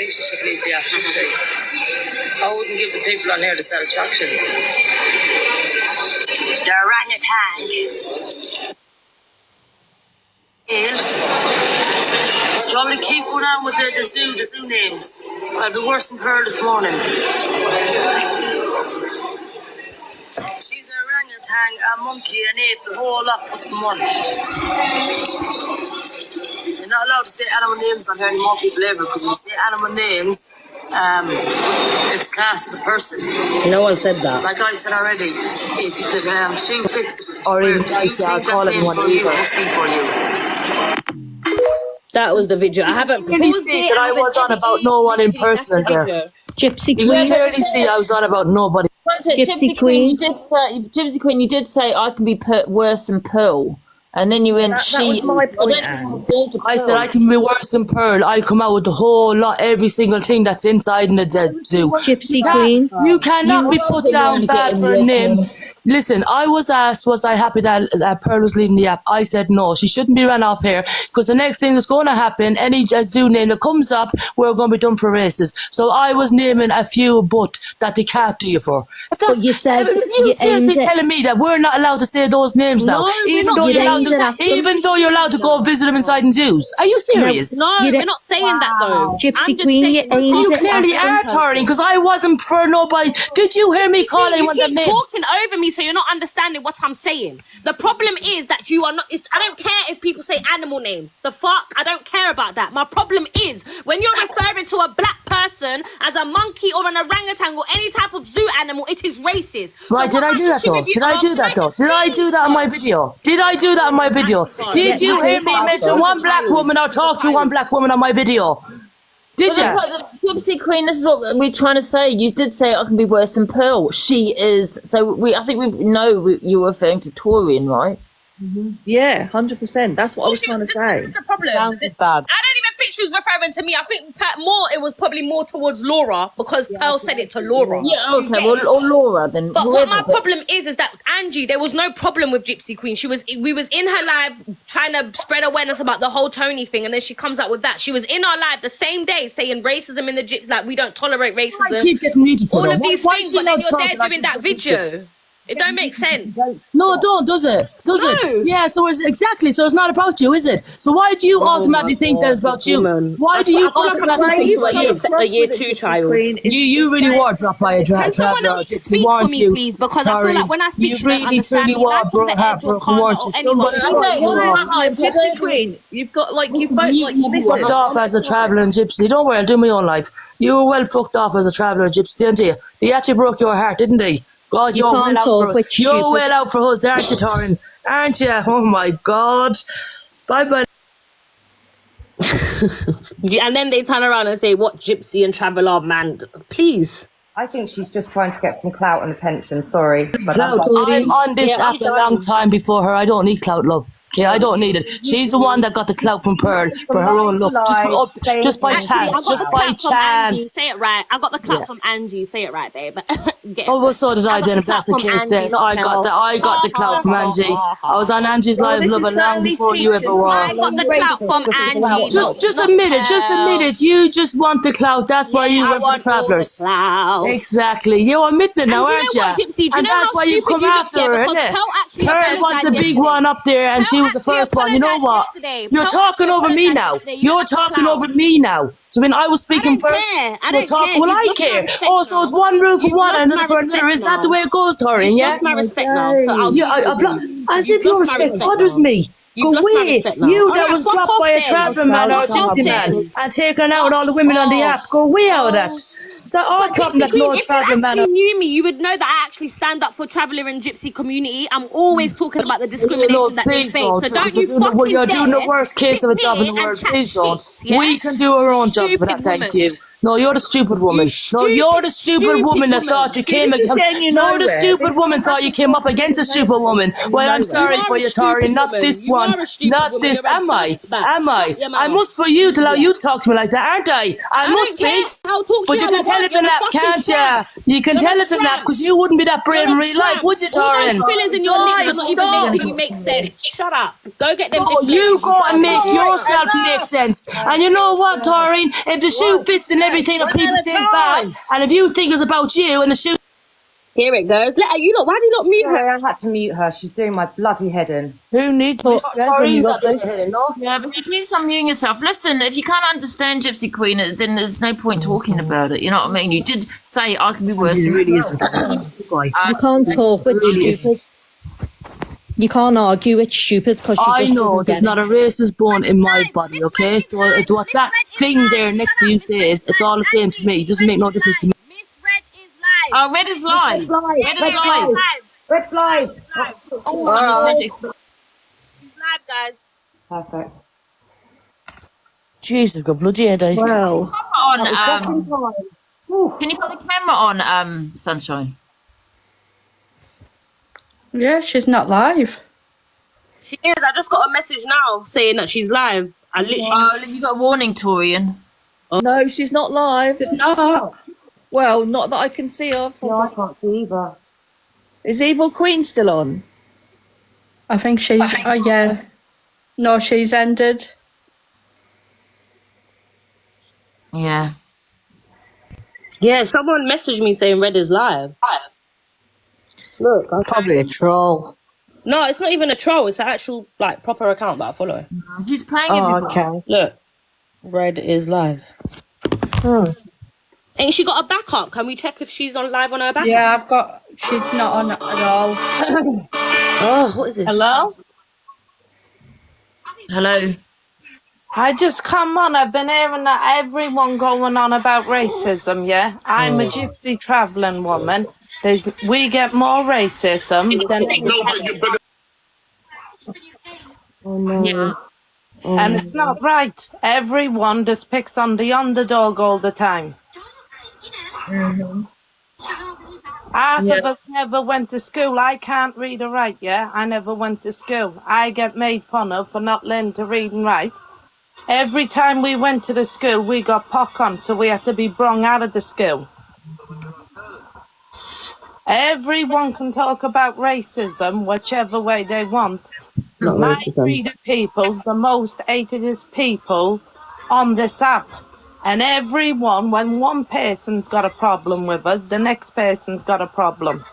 relationship lead the action tree. I wouldn't give the people on here the satisfaction. They're orangutan. Do you want me to keep going on with the zoo names? I'll be worse than Pearl this morning. She's an orangutan, a monkey, and ate the whole lot put in one. You're not allowed to say animal names on here anymore, people ever, because if you say animal names, it's classed as a person. No one said that. Like I said already, if the shoe fits, or even I say I'll call anyone either. That was the video. I haven't really see that I was on about no one in person there. Gypsy Queen. You can clearly see I was on about nobody. Gypsy Queen, Gypsy Queen, you did say I can be put worse than Pearl. And then you went, that was my point. I said I can be worse than Pearl. I'll come out with the whole lot, every single thing that's inside in the zoo. Gypsy Queen. You cannot be put down bad for a name. Listen, I was asked, was I happy that Pearl was leaving the app? I said no, she shouldn't be run off here, because the next thing that's going to happen, any zoo name that comes up, we're going to be done for races. So I was naming a few but that they can't do you for. If that's, you said you seriously telling me that we're not allowed to say those names now, even though you're allowed to go visit them inside in zoos? Are you serious? No, we're not saying that though. Gypsy Queen, you clearly are, Taryn, because I wasn't for nobody. Did you hear me calling one of the names? Talking over me, so you're not understanding what I'm saying. The problem is that you are not. I don't care if people say animal names. The fuck, I don't care about that. My problem is when you're referring to a black person as a monkey or an orangutan or any type of zoo animal, it is racist. Right? Did I do that though? Did I do that though? Did I do that on my video? Did I do that on my video? Did you hear me mention one black woman or talk to one black woman on my video? Did you? Gypsy Queen, this is what we're trying to say. You did say I can be worse than Pearl. She is. So I think we know you were referring to Torian, right? Mm-hmm. Yeah, 100%. That's what I was trying to say. This is the problem. Sounded bad. I don't even think she was referring to me. I think it was probably more towards Laura, because Pearl said it to Laura. Yeah, okay, well, or Laura then. But what my problem is that Angie, there was no problem with Gypsy Queen. We was in her live trying to spread awareness about the whole Tony thing, and then she comes out with that. She was in our live the same day saying racism in the gyps, like we don't tolerate racism. I keep getting muted for all of these things, but then you're there doing that video. It don't make sense. No, it don't, does it? Does it? Yeah, so it's exactly. So it's not about you, is it? So why do you automatically think that it's about you? Why do you automatically think a year 2 child? You really were dropped by a traveller. Speak for me, please, because I feel like when I speak, you really truly were heartbroken, weren't you? Somebody Gypsy Queen, you've got you both this. Fucked off as a traveller and gypsy. Don't worry, I'll do my own life. You were well fucked off as a traveller and gypsy, didn't you? They actually broke your heart, didn't they? God, you're well out for us, aren't you, Torrin? Aren't you? Oh my God. Bye-bye. And then they turn around and say, what gypsy and traveller, man? Please. I think she's just trying to get some clout and attention. Sorry. Clout. I'm on this app a long time before her. I don't need clout, love. Okay, I don't need it. She's the one that got the clout from Pearl for her own look. Just by chance. Just by chance. Say it right. I got the clout from Angie. Say it right, babe. Oh, well, so did I then. If that's the case, then I got the clout from Angie. I was on Angie's live love long before you ever were. I got the clout from Angie. Just admit it. You just want the clout. That's why you went for Travellers. Exactly. You're admitting now, aren't you? And that's why you come after her, isn't it? Pearl was the big one up there, and she was the first one. You know what? You're talking over me now. You're talking over me now. So when I was speaking first, you're talking. Well, I care. Oh, so it's one rule for one and another for another. Is that the way it goes, Torin? Yeah. That's my respect now. As if your respect bothers me. Go away. You that was dropped by a traveller man or a gypsy man and taken out all the women on the app. Go away out of that. It's not our problem that no traveller man. If you knew me, you would know that I actually stand up for traveller and gypsy community. I'm always talking about the discrimination that they face. So don't you fucking You're doing the worst case of a job in the world. Please don't. We can do our own job for that. Thank you. No, you're the stupid woman. No, you're the stupid woman that thought you came against. No, the stupid woman thought you came up against a stupid woman. Well, I'm sorry for you, Tori. Not this one. Not this. Am I? I must for you to allow you to talk to me like that, aren't I? I must be. But you can tell it's a nap, can't you? You can tell it's a nap because you wouldn't be that brave in real life, would you, Torin? Fillers in your lips are not even making you make sense. Shut up. Go get them. You go and make yourself make sense. And you know what, Torin? If the shoe fits in everything that people say is bad. And if you think it's about you and the shoe. Here it goes. Let her, you lot, why do you not mute her? Sorry, I had to mute her. She's doing my bloody head in. Who needs misread when you got this? Yeah, but you keep unmuting yourself. Listen, if you can't understand Gypsy Queen, then there's no point talking about it. You know what I mean? You did say I can be worse. It really isn't. You can't talk with stupid. You can't argue with stupid because I know there's not a racist bone in my body, okay? So what that thing there next to you says, it's all the same to me. It doesn't make no difference to me. Miss Red is live. Oh, Red is live. Red's live. Red's live. He's live, guys. Perfect. Jeez, I've got bloody headache. Well, On, Ooh. can you put the camera on, Sunshine? Yeah, she's not live. She is. I just got a message now saying that she's live. I literally. Oh, you got a warning, Torian. No, she's not live. No. Well, not that I can see of. No, I can't see either. Is Evil Queen still on? I think she's. Oh yeah. No, she's ended. Yeah. Yeah, someone messaged me saying Red is live. Look, Probably a troll. no, it's not even a troll. It's an actual like proper account that I follow. She's playing Oh, everybody. okay. Look, Red is live. Ain't she got a backup? Can we check if she's on live on her backup? Yeah, I've got. She's not on at all. Oh, what is this? Hello? Hello. I just come on. I've been hearing that everyone going on about racism, yeah? I'm a gypsy travelling woman. We get more racism than... Oh, no. Yeah. And it's not right. Everyone just picks on the underdog all the time. Half of us never went to school. I can't read or write, yeah? I never went to school. I get made fun of for not learning to read and write. Every time we went to the school, we got pock on, so we had to be brung out of the school. Everyone can talk about racism whichever way they want. My breed of people's the most hatedest people on this app. And everyone, when one person's got a problem with us, the next person's got a problem.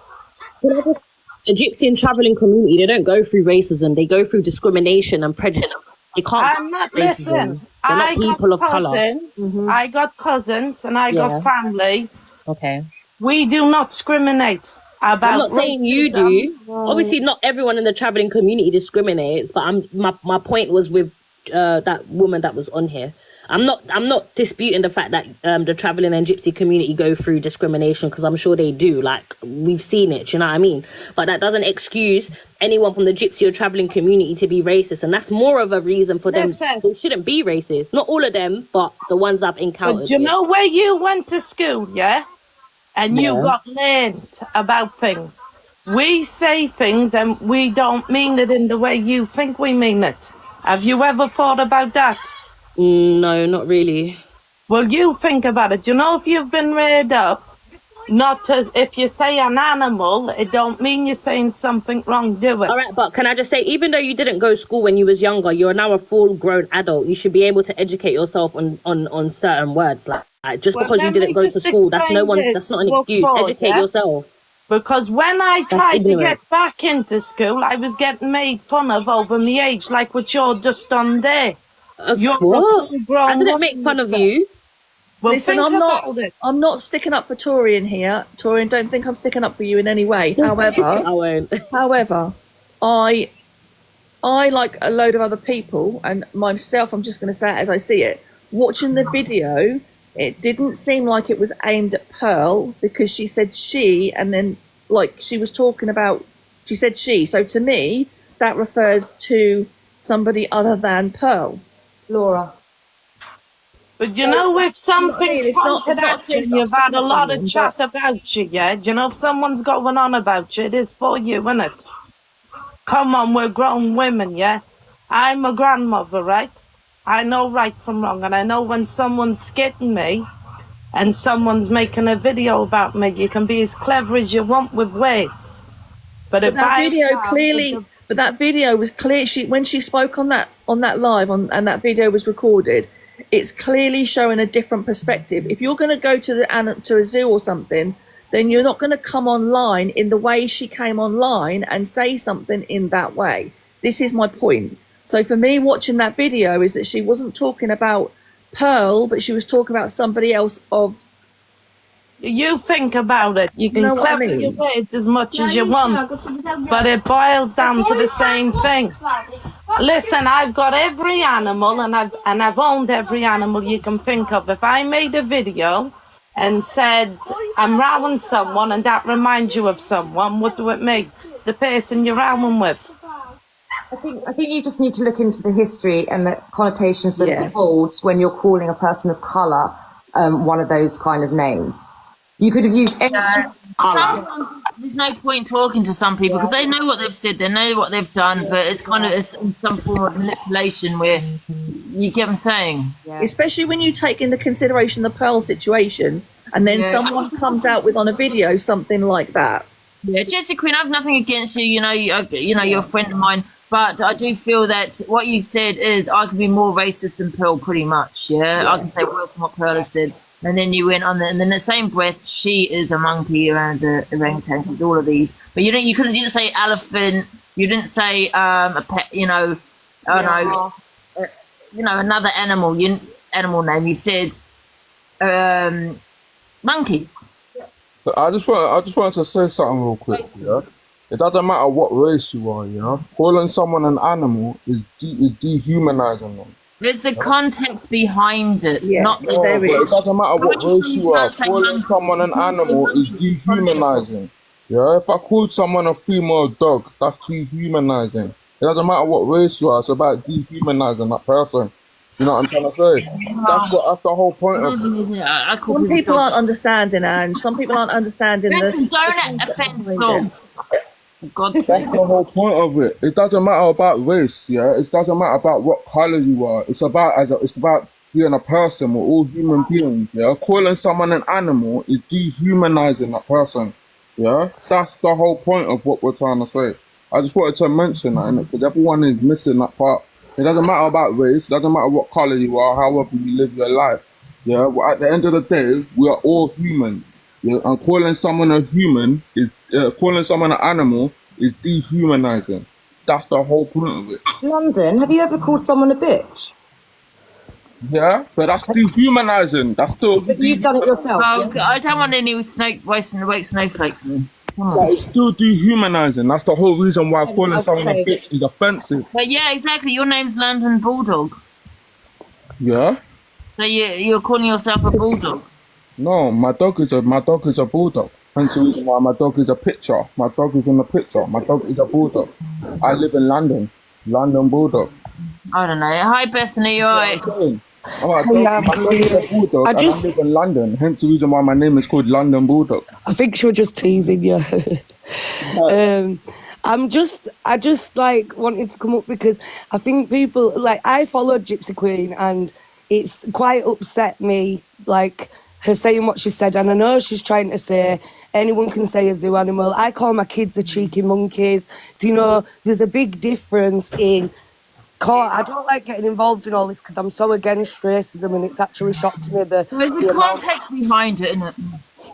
The gypsy and travelling community, they don't go through racism. They go through discrimination and prejudice. They can't. I'm not, racism. listen, They're not I people of got colour. cousins, I got cousins and I got family. Okay. We do not discriminate about I'm not saying you racism. do. Obviously, not everyone in the travelling community discriminates, but my point was with that woman that was on here. I'm not disputing the fact that the travelling and gypsy community go through discrimination, because I'm sure they do. Like, we've seen it, you know what I mean? But that doesn't excuse anyone from the gypsy or travelling community to be racist, and that's more of a reason for them. Listen. They shouldn't be racist. Not all of them, but the ones I've encountered. But you know where you went to school, yeah? And you got learned about things. We say things and we don't mean it in the way you think we mean it. Have you ever thought about that? No, not really. Well, you think about it. You know, if you've been reared up, not to, if you say an animal, it don't mean you're saying something wrong, do it? All right, but can I just say, even though you didn't go to school when you was younger, you're now a full-grown adult. You should be able to educate yourself on certain words. Like just because you didn't go to school, that's not an excuse. Educate yourself. Because when I tried to ignorant. get back into school, I was getting made fun of over my age, like what you're just done there. You're a What? full-grown I didn't woman make fun of yourself. you. Well, Listen, think about it. I'm not sticking up for Torian here. Torian, don't think I'm sticking up for you in any way. However, I won't. I like a load of other people, and myself, I'm just going to say it as I see it. Watching the video, it didn't seem like it was aimed at Pearl, because she said she, and then like she was talking about, she said she. So to me, that refers to somebody other than Pearl. Laura. But you know, if something's it's not pointed at you, just you've had a upsetting lot of them, chat about you, yeah? Do you know, if someone's going on about you, it is for you, isn't it? Come on, we're grown women, yeah? I'm a grandmother, right? I know right from wrong, and I know when someone's skitting me and someone's making a video about me, you can be as clever as you want with words. But if That I video found clearly, But that video was clear. When she spoke on that live and that video was recorded, it's clearly showing a different perspective. If you're going to go to a zoo or something, then you're not going to come online in the way she came online and say something in that way. This is my point. So for me, watching that video is that she wasn't talking about Pearl, but she was talking about somebody else of. You think about it. You can know what I clever mean? your words as much as you want, but it boils down to the same thing. Listen, I've got every animal, and I've owned every animal you can think of. If I made a video and said I'm rowing someone, and that reminds you of someone, what do it mean? It's the person you're rowing with. I think you just need to look into the history and the connotations that it holds when you're calling a person of colour one of those kind of names. You could have used any colour. There's no point talking to some people because they know what they've said, they know what they've done, but it's kind of some form of manipulation where you get what I'm saying. Yeah. Especially when you take into consideration the Pearl situation, and then someone comes out with on a video something like that. Yeah, Jessie Queen, I have nothing against you. You know, you're a friend of mine, but I do feel that what you said is I can be more racist than Pearl, pretty much. Yeah, I can say worse than what Pearl has said. And then you went on and then the same breath, she is a monkey around the orangutans with all of these. But you didn't say elephant. You didn't say a pet. Another animal name. You said monkeys. I just wanted to say something real quick. Yeah, it doesn't matter what race you are. You know, calling someone an animal is dehumanizing them. There's the context behind it, not the. But it doesn't matter what race you are. Calling someone an animal is dehumanizing. Yeah, if I called someone a female dog, that's dehumanizing. It doesn't matter what race you are. It's about dehumanizing that person. You know what I'm trying to say? That's the whole point of it. Some people aren't understanding, and some people aren't understanding don't offend dogs. For God's sake. That's the whole point of it. It doesn't matter about race, yeah. It doesn't matter about what color you are. It's about being a person. We're all human beings, yeah. Calling someone an animal is dehumanizing that person, yeah. That's the whole point of what we're trying to say. I just wanted to mention that, because everyone is missing that part. It doesn't matter about race. It doesn't matter what color you are, however you live your life, yeah. Well, at the end of the day, we are all humans. Yeah, and calling someone a human is calling someone an animal is dehumanizing. That's the whole point of it. London, have you ever called someone a bitch? Yeah, but that's dehumanizing. That's still. But you've done it yourself. Well, yeah. I don't want any wake snowflakes. Then. It's still dehumanizing. That's the whole reason why calling someone a bitch is offensive. But yeah, exactly. Your name's London Bulldog. Yeah. So you're calling yourself a bulldog. No, my dog is a bulldog. Hence the reason why my dog is a picture. My dog is in the picture. My dog is a bulldog. I live in London. London Bulldog. I don't know. Hi Bethany, you alright? My dog is a bulldog. I live in London. Hence the reason why my name is called London Bulldog. I think she was just teasing you. I just like wanted to come up because I think people I followed Gypsy Queen and it's quite upset me her saying what she said, and I know she's trying to say anyone can say a zoo animal. I call my kids the cheeky monkeys. Do you know there's a big difference in I don't like getting involved in all this because I'm so against racism, and it's actually shocked me there's the context behind it, isn't it?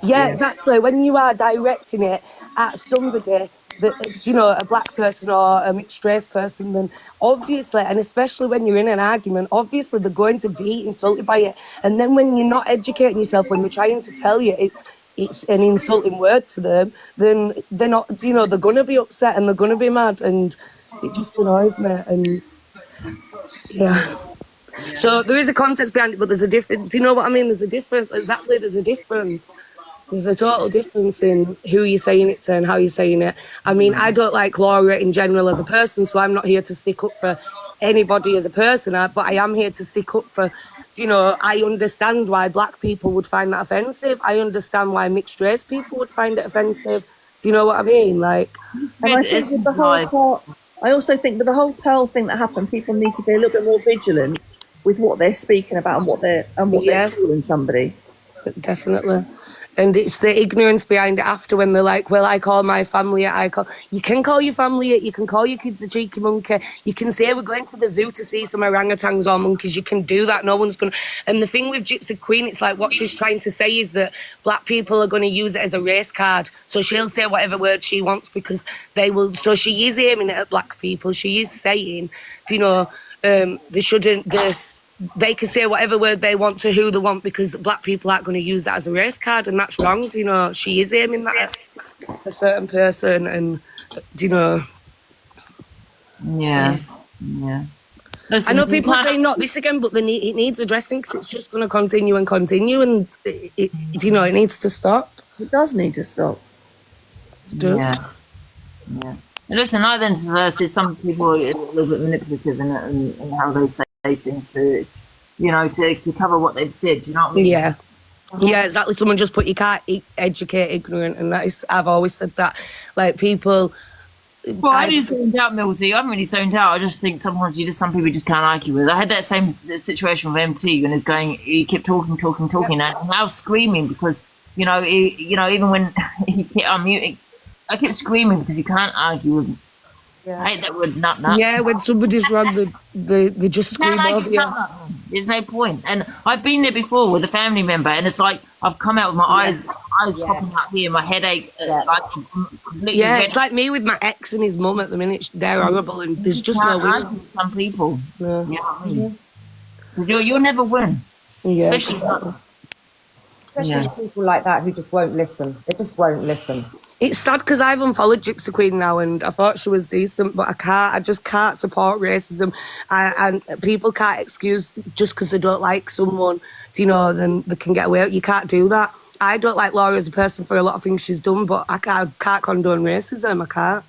Yeah, exactly. When you are directing it at somebody that, a black person or a mixed race person, then obviously, and especially when you're in an argument, obviously they're going to be insulted by it. And then when you're not educating yourself, when you're trying to tell you it's an insulting word to them, then they're not, they're going to be upset and they're going to be mad, and it just annoys me. And yeah. So there is a context behind it, but there's a difference. Do you know what I mean? There's a difference. Exactly, there's a difference. There's a total difference in who you're saying it to and how you're saying it. I mean, I don't like Laura in general as a person, so I'm not here to stick up for anybody as a person, but I am here to stick up for, I understand why black people would find that offensive. I understand why mixed race people would find it offensive. Do you know what I mean? And I think with the whole I also think with the whole Pearl thing that happened, people need to be a little bit more vigilant with what they're speaking about and what they're calling somebody. Definitely. And it's the ignorance behind it after when they're like, well, I call my family it. You can call your family it. You can call your kids a cheeky monkey. You can say we're going to the zoo to see some orangutans or monkeys. You can do that. No one's going to. And the thing with Gypsy Queen, it's like what she's trying to say is that black people are going to use it as a race card. So she'll say whatever word she wants because they will. So she is aiming it at black people. She is saying, you know, they shouldn't. They can say whatever word they want to who they want because black people aren't going to use that as a race card, and that's wrong. You know, she is aiming that at a certain person, and you know. Yeah. Listen, I know people say not this again, but it needs addressing because it's just going to continue and continue, and it needs to stop. It does need to stop. It does. Yeah. Listen, I then said some people are a little bit manipulative in how they say things to, you know, to cover what they've said. Do you know what I mean? Yeah. Yeah, exactly. Someone just put you can't educate ignorant, and that is. I've always said that. Like people. Well, I didn't zoned out, Millsy. I'm really zoned out. I just think sometimes some people just can't argue with. I had that same situation with MT when he kept talking, and I was screaming because even when he kept unmuting, I kept screaming because you can't argue with. Yeah. I hate that word, nut. Yeah, when somebody's wrong, they just scream over you. There's no point. And I've been there before with a family member, and it's like I've come out with my eyes popping out here, my headache, like completely. Yeah, it's like me with my ex and his mum at the minute. They're horrible, and there's just no win. Some people, because you'll never win, especially people like that who just won't listen. They just won't listen. It's sad because I've unfollowed Gypsy Queen now, and I thought she was decent, but I just can't support racism. And people can't excuse just because they don't like someone, then they can get away. You can't do that. I don't like Laura as a person for a lot of things she's done, but I can't condone racism. I can't.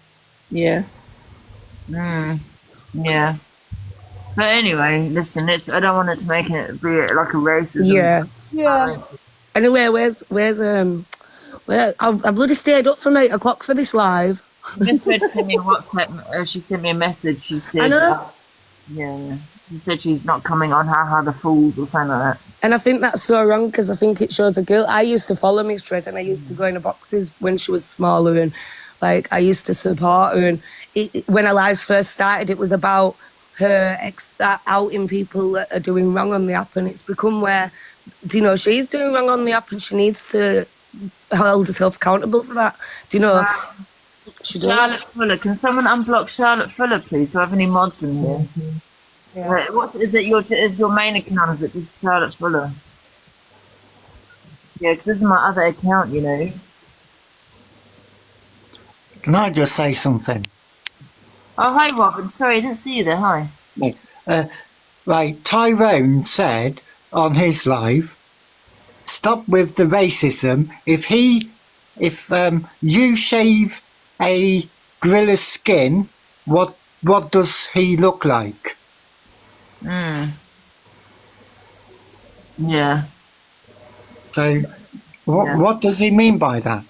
Yeah. Yeah. But anyway, listen, I don't want it to make it be like a racism. Yeah. Anyway, where's well, I bloody stayed up from 8 o'clock for this live. Miss Red sent me a WhatsApp. She sent me a message. She said, I know. She said she's not coming on the Fools or something like that. And I think that's so wrong because I think it shows a girl. I used to follow Miss Red and I used to go in the boxes when she was smaller and I used to support her. And when her lives first started, it was about her outing people that are doing wrong on the app, and it's become where, she's doing wrong on the app and she needs to hold herself accountable for that. Charlotte Fuller, can someone unblock Charlotte Fuller, please? Do I have any mods in here? Yeah. What is it? Is your main account? Is it just Charlotte Fuller? Yeah, because this is my other account, Can I just say something? Oh, hi, Robin. Sorry, I didn't see you there. Hi. Right, Tyrone said on his live, stop with the racism. If you shave a gorilla's skin, what does he look like? Yeah. So, what does he mean by that?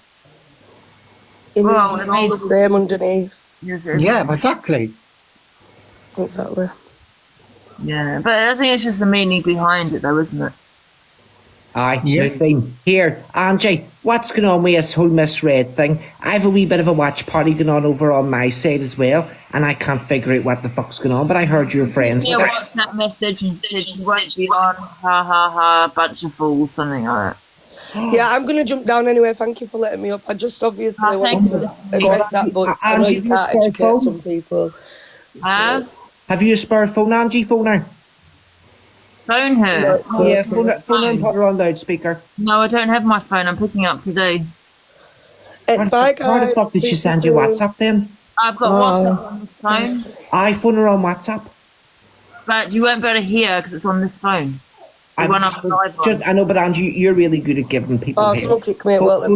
It means the same underneath. Yeah, exactly. Exactly. Yeah, but I think it's just the meaning behind it, though, isn't it? Aye, here, Angie, what's going on with this whole misread thing? I have a wee bit of a watch party going on over on my side as well, and I can't figure out what the fuck's going on, but I heard your friends. Yeah, WhatsApp message and said you won't be on, ha ha ha, bunch of fools, something like that. Yeah, I'm going to jump down anyway. Thank you for letting me up. I just obviously want to address that, but I know you can't educate some people. Have you a spare phone, Angie? Phone her. Phone her? Yeah, phone her and put her on loudspeaker. No, I don't have my phone. I'm picking up today. Bye, guys. Why the fuck did she send you WhatsApp then? I've got WhatsApp on the phone. I phone her on WhatsApp. But you won't be able to hear because it's on this phone. I know, but Angie, you're really good at giving people hell. Phone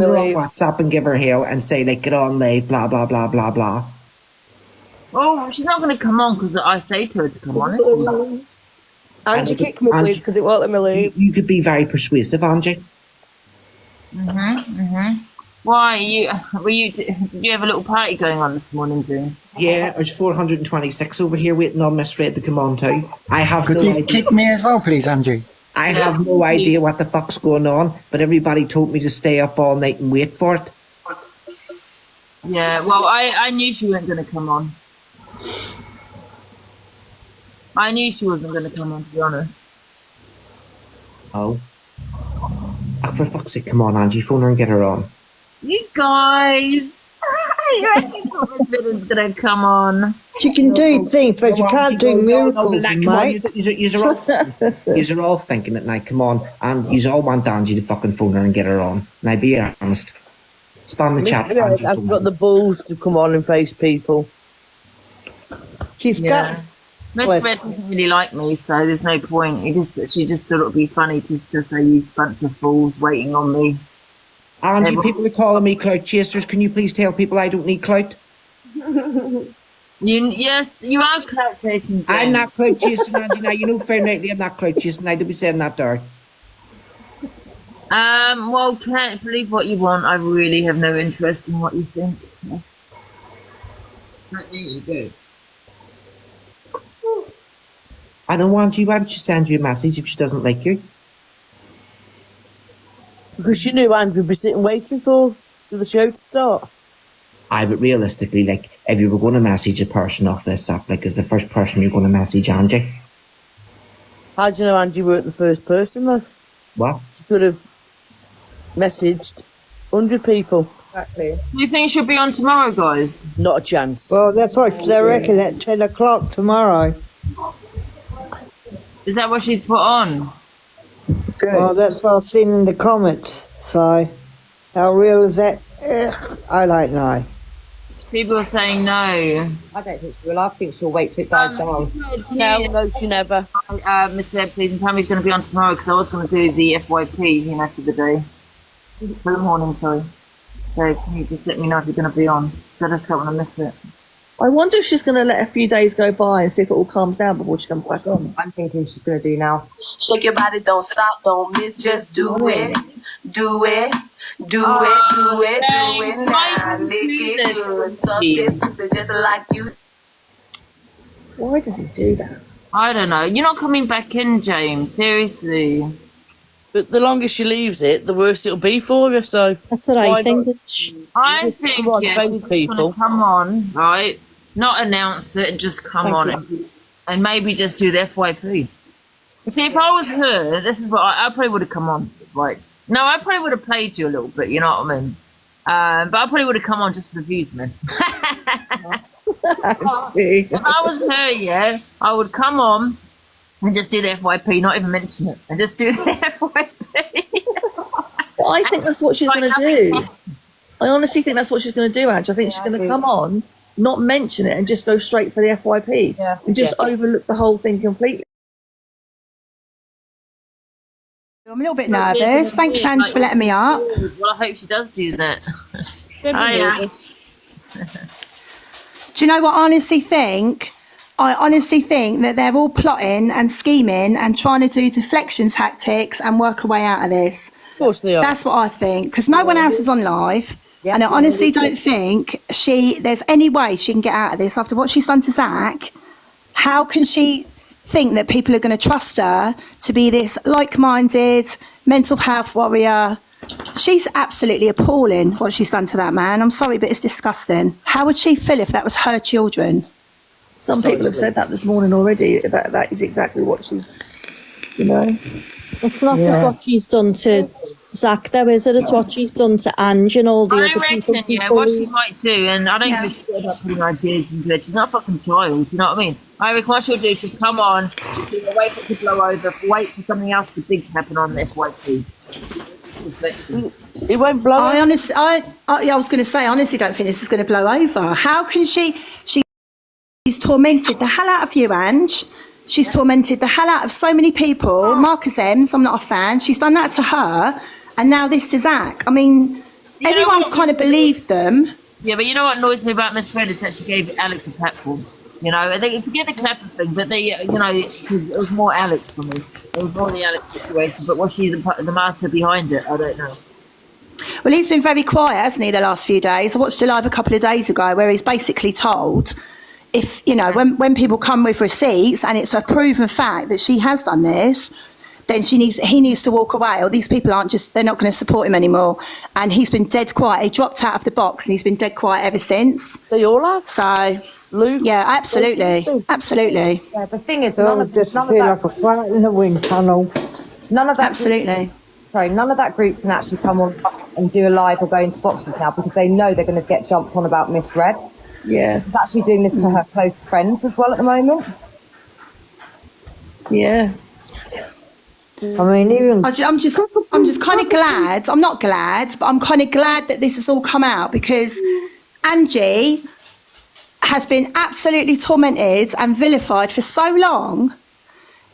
her on WhatsApp and give her hell and say, like, get on live, blah, blah, blah, blah, blah. Oh, she's not going to come on because I say to her to come on. Angie, kick me, please, because it won't let me leave. You could be very persuasive, Angie. Why did you have a little party going on this morning, James? Yeah, there's 426 over here waiting on Miss Red to come on too. Could you kick me as well, please, Angie? I have no idea what the fuck's going on, but everybody told me to stay up all night and wait for it. Yeah, well, I knew she weren't going to come on. I knew she wasn't going to come on, to be honest. Oh. Oh, for fuck's sake, come on, Angie, phone her and get her on. You guys, you actually thought this video's going to come on. She can do things, but you can't do miracles, mate. You're all thinking it now, come on, and you all want Angie to fucking phone her and get her on. Now, be honest. Spam the chat. Angie hasn't got the balls to come on and face people. She's got... Miss Red doesn't really like me, so there's no point. She just thought it would be funny just to say, you bunch of fools waiting on me. Angie, people are calling me clout chasers. Can you please tell people I don't need clout? Yes, you are clout chasing, Jane. I'm not clout chasing, Angie. Now, you know fair lately I'm not clout chasing. I don't be saying that, Dark. Well, can't believe what you want. I really have no interest in what you think. There you go. I don't want you. Why would she send you a message if she doesn't like you? Because she knew Andrew would be sitting waiting for the show to start. But realistically, like, if you were going to message a person off this app, like, is the first person you're going to message Angie? How do you know Angie weren't the first person, though? What? She could have messaged 100 people. Exactly. Do you think she'll be on tomorrow, guys? Not a chance. Well, that's what they reckon at 10 o'clock tomorrow. Is that what she's put on? Well, that's what I've seen in the comments. So, how real is that? I don't know. People are saying no. I don't think she will. I think she'll wait till it dies down. No, she never. Miss Red, please, and tell me if you're going to be on tomorrow, because I was going to do the FYP, for the day. For the morning, sorry. So can you just let me know if you're going to be on? Because I just don't want to miss it. I wonder if she's going to let a few days go by and see if it all calms down before she comes back on. I'm thinking she's going to do now. Shake your body, don't stop, don't miss, just do it. Do it, do it, do it, do it now. Lick it good, suck this pussy just like you. Why does he do that? I don't know. You're not coming back in, James. Seriously. But the longer she leaves it, the worse it'll be for her, so... That's what I think. I think, people come on, right? Not announce it and just come on and maybe just do the FYP. See, if I was her, this is what I probably would have come on. Like, no, I probably would have played you a little bit, you know what I mean? But I probably would have come on just for the views, man. If I was her, I would come on and just do the FYP, not even mention it, and just do the FYP. Well, I think that's what she's going to do. I honestly think that's what she's going to do, Ange. I think she's going to come on, not mention it, and just go straight for the FYP. Yeah. And just overlook the whole thing completely. I'm a little bit nervous. Thanks, Ange, for letting me up. Well, I hope she does do that. Do you know what I honestly think? I honestly think that they're all plotting and scheming and trying to do deflection tactics and work a way out of this. Of course they are. That's what I think, because no one else is on live. And I honestly don't think there's any way she can get out of this after what she's done to Zach. How can she think that people are going to trust her to be this like-minded mental health warrior? She's absolutely appalling what she's done to that man. I'm sorry, but it's disgusting. How would she feel if that was her children? Some people have said that this morning already. That is exactly what she's, It's not just what she's done to Zach, though, is it? It's what she's done to Ange and all the other people. I reckon, what she might do, and I don't give a shit about putting ideas into it. She's not a fucking child, do you know what I mean? I reckon what she'll do, she'll come on, she'll wait for it to blow over, wait for something else to big happen on the FYP. It won't blow over. I was going to say, I honestly don't think this is going to blow over. How can she's tormented the hell out of you, Ange. She's tormented the hell out of so many people. Marcus M's, I'm not a fan. She's done that to her. And now this to Zach. I mean, everyone's kind of believed them. Yeah, but you know what annoys me about Miss Fred is that she gave Alex a platform. And they forget the clapper thing, but they, because it was more Alex for me. It was more the Alex situation. But was she the master behind it? I don't know. Well, he's been very quiet, hasn't he, the last few days? I watched a live a couple of days ago where he's basically told, if, when people come with receipts and it's a proven fact that she has done this, then he needs to walk away, or these people they're not going to support him anymore. And he's been dead quiet. He dropped out of the box and he's been dead quiet ever since. They all have. So, Luke. yeah, absolutely. Absolutely. Yeah, the thing is, They'll just feel like a fart in the wind tunnel. none of that Absolutely. none of that group can actually come on and do a live or go into boxes now because they know they're going to get jumped on about misread. Yeah. She's actually doing this to her close friends as well at the moment. Yeah. I mean, even I'm just kind of glad. I'm not glad, but I'm kind of glad that this has all come out, because Angie has been absolutely tormented and vilified for so long,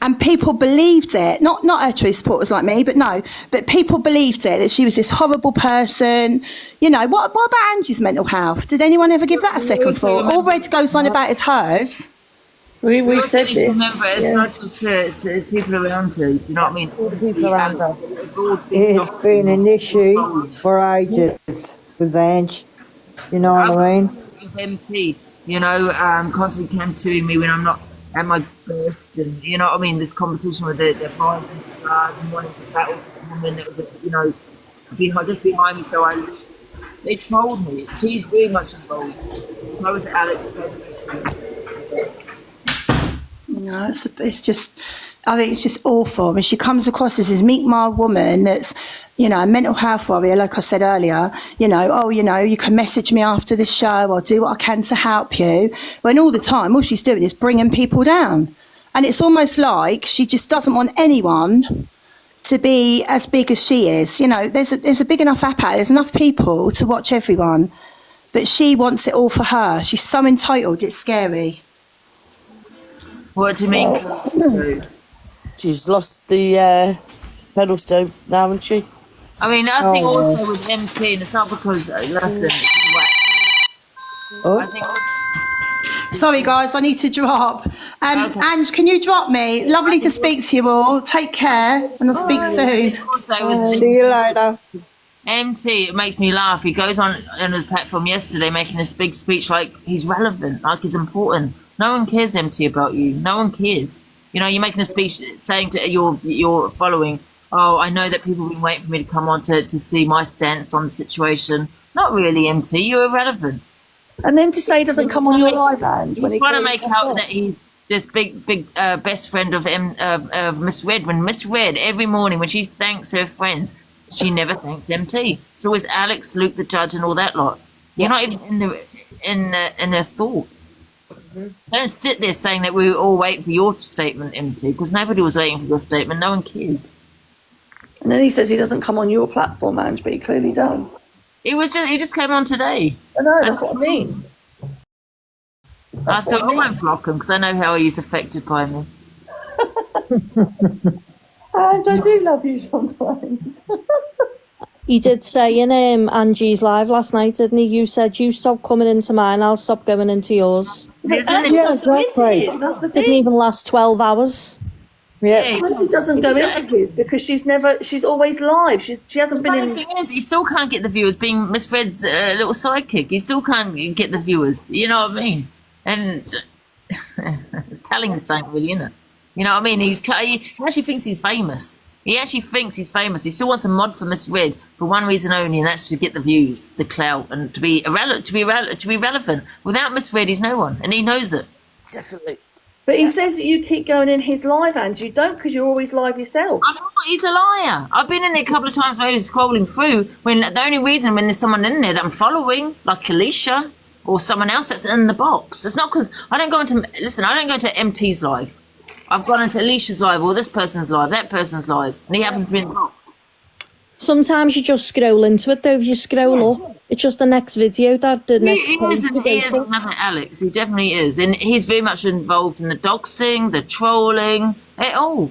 and people believed it. Not her true supporters like me, but people believed it, that she was this horrible person. You know, what about Angie's mental health? Did anyone ever give that a second thought? All Red goes on about is hers. We said this. Remember, it's not just her, it's people around her. Do you know what I mean? All the people around her. it's been an issue for ages with Ange. You know what I mean? MT, you know, constantly camping me when I'm not at my best, and you know what I mean. This competition with their bars and cigars and wanting to battle this woman that was, you know, just behind me. So they trolled me. She's very much involved. I was Alex. No, it's just, I think it's just awful. I mean, she comes across as this meek, mild woman that's, you know, a mental health warrior, like I said earlier. You know, oh, you know, you can message me after the show. I'll do what I can to help you. When all the time, all she's doing is bringing people down. And it's almost like she just doesn't want anyone to be as big as she is. You know, there's a big enough app out. There's enough people to watch everyone. But she wants it all for her. She's so entitled, it's scary. What do you mean? She's lost the pedal stone now, hasn't she? I mean, I think also with MT, and it's not because, listen, I think. Sorry, guys, I need to drop. Okay. Ange, can you drop me? Lovely to speak to you all. Take care, and I'll speak soon. Also with See you later. MT, it makes me laugh. He goes on the platform yesterday making this big speech like he's relevant, like he's important. No one cares, MT, about you. No one cares. You know, you're making a speech saying to your following, oh, I know that people have been waiting for me to come on to see my stance on the situation. Not really, MT. You're irrelevant. And then to say he doesn't come on your live, Ange, when He's he trying to make out that he's this big best friend of Miss Red. When Miss Red, every morning when she thanks her friends, she never thanks MT. It's always Alex, Luke the judge, and all that lot. You're not even in their thoughts. Don't sit there saying that we all wait for your statement, MT, because nobody was waiting for your statement. No one cares. And then he says he doesn't come on your platform, Ange, but he clearly does. He just came on today. I know, that's what I mean. I thought I won't block him because I know how he's affected by me. Ange, I do love you sometimes. He did say in Angie's live last night, didn't he? You said, you stop coming into mine, I'll stop going into yours. Yeah, exactly. That's the Didn't thing. even last 12 hours. Yeah. Angie doesn't go into his because she's always live. She hasn't been The in. thing is, he still can't get the viewers. Being Miss Red's little sidekick, he still can't get the viewers. You know what I mean? And it's telling the same, really, isn't it? You know what I mean? He actually thinks he's famous. He actually thinks he's famous. He still wants a mod for Miss Red for one reason only, and that's to get the views, the clout, and to be relevant. Without Miss Red, he's no one, and he knows it. Definitely. But he says that you keep going in his live, and you don't because you're always live yourself. I'm not. He's a liar. I've been in there a couple of times when I was scrolling through. When the only reason when there's someone in there that I'm following, like Alicia or someone else that's in the box, it's not because I don't go into MT's live. I've gone into Alicia's live or this person's live, that person's live, and he happens to be in the box. Sometimes you just scroll into it, though. If you scroll up, it's just the next video that the next He is another Alex. He definitely is. And he's very much involved in the doxing, the trolling, it all.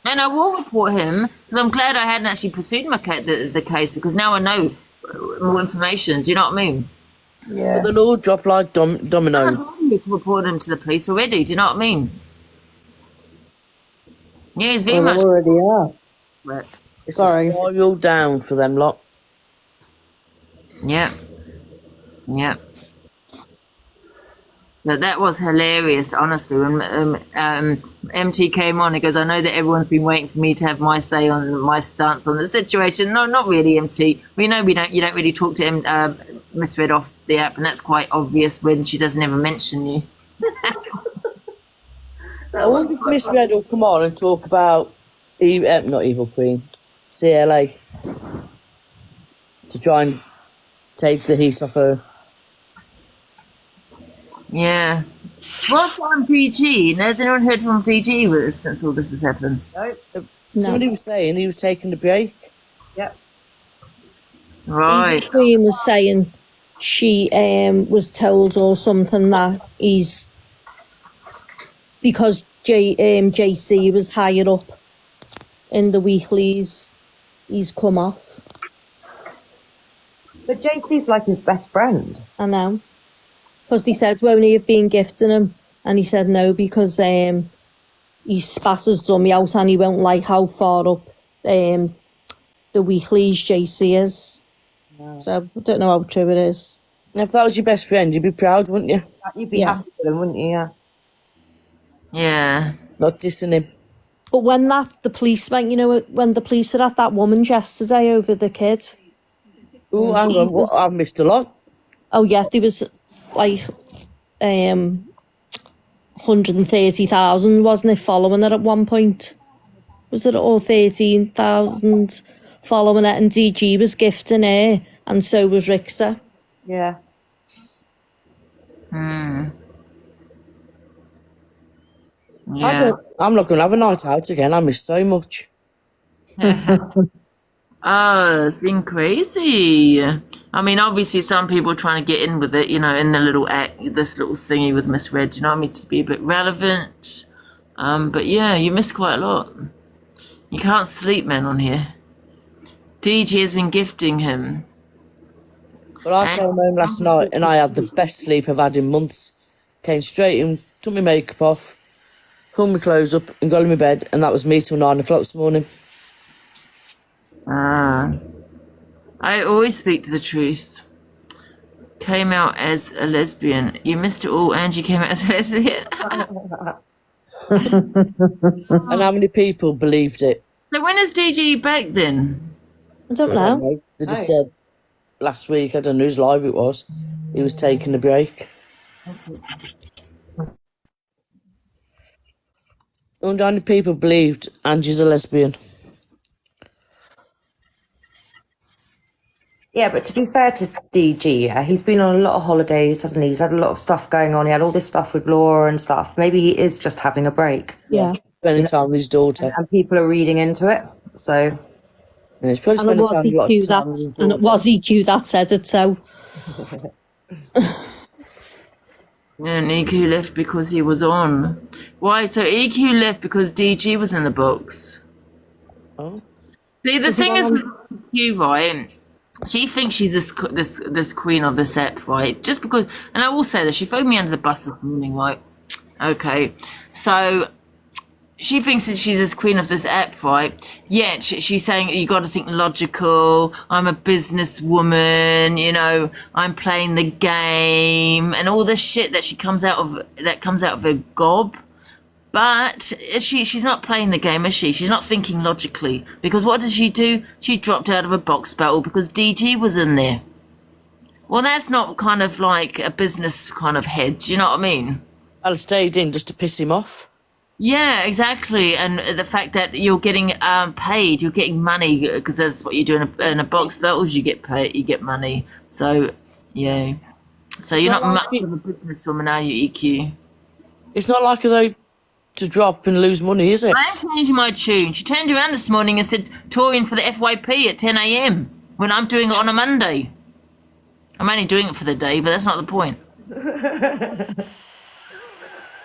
And I will report him, because I'm glad I hadn't actually pursued the case, because now I know more information. Do you know what I mean? Yeah. But they'll all drop like dominoes. I've reported him to the police already. Do you know what I mean? Yeah, he's very Well, much... they already are. Right. It's Sorry. a spiral down for them lot. Yeah. Yeah. But that was hilarious, honestly. When MT came on, he goes, I know that everyone's been waiting for me to have my say on my stance on the situation. No, not really, MT. We know you don't really talk to Miss Red off the app, and that's quite obvious when she doesn't ever mention you. I wonder if Miss Red will come on and talk about not Evil Queen, CLA, to try and take the heat off her. Yeah. What's from DG? Has anyone heard from DG with this since all this has happened? No. Somebody was saying he was taking a break. Yep. Right. The Queen was saying she was told or something that he's because JC was higher up in the weeklies, he's come off. But JC's like his best friend. I know. Because they said, won't he have been gifting him? And he said no, because he spat his dummy out and he won't like how far up the weeklies JC is. No. So I don't know how true it is. And if that was your best friend, you'd be proud, wouldn't you? You'd be happy with him, wouldn't you? Yeah. Yeah. Not dissing him. But when the police went, when the police were at that woman's yesterday over the kid. Oh, hang on, I've missed a lot. Oh yeah, there was like 130,000, wasn't it, following it at one point? Was it all 13,000 following it? And DG was gifting her, and so was Rickster. Yeah. Yeah. I'm not going to have a night out again. I miss so much. Oh, it's been crazy. I mean, obviously, some people are trying to get in with it, in the little act, this little thingy with Miss Red, you know what I mean, to be a bit relevant. But yeah, you miss quite a lot. You can't sleep, man, on here. DG has been gifting him. Well, I came home last night and I had the best sleep I've had in months. Came straight in, took my makeup off, pulled my clothes up and got in my bed, and that was me till 9 o'clock this morning. I always speak to the truth. Came out as a lesbian. You missed it all. Angie came out as a lesbian. And how many people believed it? So when is DG back then? I don't know. They just said last week, I don't know whose live it was, he was taking a break. I wonder how many people believed Angie's a lesbian. Yeah, but to be fair to DG, he's been on a lot of holidays, hasn't he? He's had a lot of stuff going on. He had all this stuff with Laura and stuff. Maybe he is just having a break. Yeah. Spending time with his daughter. And people are reading into it, so... Yeah, he's probably And it spending was time with time with his daughter. and it was EQ that said it, so... Yeah, and EQ left because he was on. Why? So EQ left because DG was in the box. Oh. See, the thing is with EQ, right? She thinks she's this queen of this app, right? Just because, and I will say that she phoned me under the bus this morning, right? Okay, so she thinks that she's this queen of this app, right? Yet she's saying you got to think logical. I'm a businesswoman, I'm playing the game, and all this shit that comes out of her gob. But she's not playing the game, is she? She's not thinking logically. Because what did she do? She dropped out of a box battle because DG was in there. Well, that's not kind of like a business kind of head. Do you know what I mean? I stayed in just to piss him off. Yeah, exactly. And the fact that you're getting paid, you're getting money, because that's what you do in a box battles. You get paid, you get money. So, yeah. So you're not much of a businesswoman, are you, EQ? It's not like though to drop and lose money, is it? I'm changing my tune. She turned around this morning and said, touring for the FYP at 10 a.m. when I'm doing it on a Monday. I'm only doing it for the day, but that's not the point.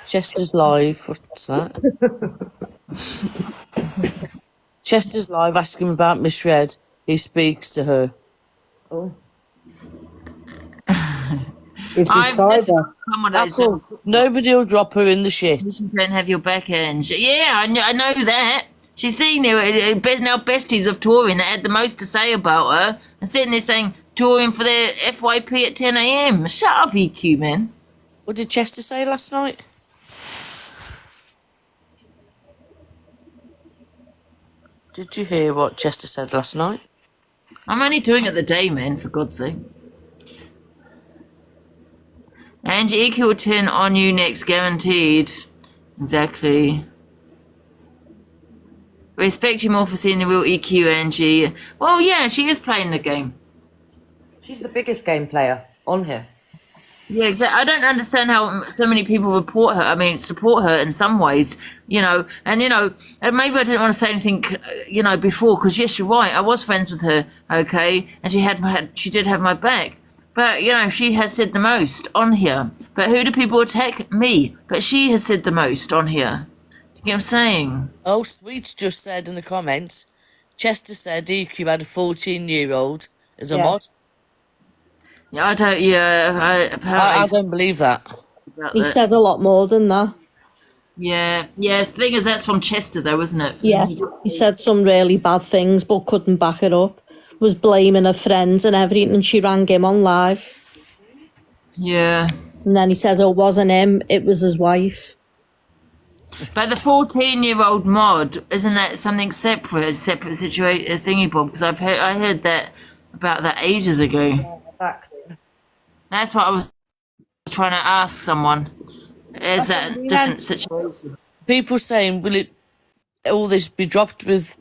Chester's live. What's that? Chester's live. Ask him about Miss Red. He speaks to her. Oh. It's his father. Nobody will drop her in the shit. You don't have your back end. Yeah, I know that. She's sitting there, now besties of touring that had the most to say about her, and sitting there saying, touring for the FYP at 10 a.m. Shut up, EQ, man. What did Chester say last night? Did you hear what Chester said last night? I'm only doing it the day, man, for God's sake. Angie, EQ will turn on you next, guaranteed. Exactly. Respect you more for seeing the real EQ, Angie. Well, yeah, she is playing the game. She's the biggest game player on here. Yeah, exactly. I don't understand how so many people support her in some ways, and maybe I didn't want to say anything, before, because yes, you're right. I was friends with her, okay, and she did have my back, but she has said the most on here. But who do people attack? Me. But she has said the most on here. Do you get what I'm saying? Oh, Sweets just said in the comments, Chester said EQ had a 14-year-old as a mod. Yeah, I don't. Yeah, I don't believe that. He said a lot more than that. Yeah. The thing is, that's from Chester, though, isn't it? Yeah, he said some really bad things, but couldn't back it up. Was blaming her friends and everything, and she rang him on live. Yeah. And then he said, "Oh, it wasn't him; it was his wife." But the 14-year-old mod, isn't that something separate, a separate situation, a thingy bob? Because I heard that about that ages ago. Yeah, exactly. That's what I was trying to ask someone. Is that a different situation? People saying, will all this be dropped with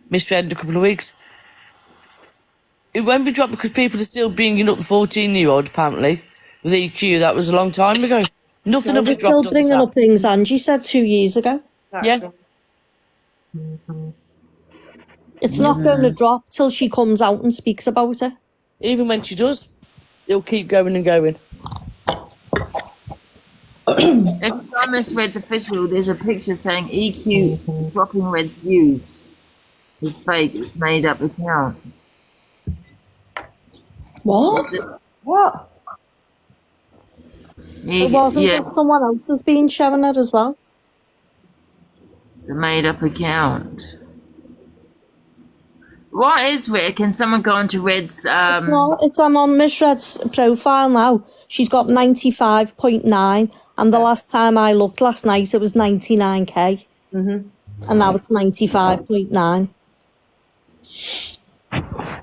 Miss Red in a couple of weeks? It won't be dropped because people are still bringing up the 14-year-old, apparently, with EQ. That was a long time ago. Nothing will be dropped still bringing up things Angie said 2 years ago. Yeah. It's not going to drop till she comes out and speaks about it. Even when she does, it'll keep going and going. Every time Miss Red's official, there's a picture saying EQ dropping Red's views. It's fake. It's made up account. What? What? It wasn't just someone else has been showing it as well. It's a made up account. What is Red? Can someone go into Red's No, I'm on Miss Red's profile now. She's got 95.9, and the last time I looked last night it was 99k. And now it's 95.9.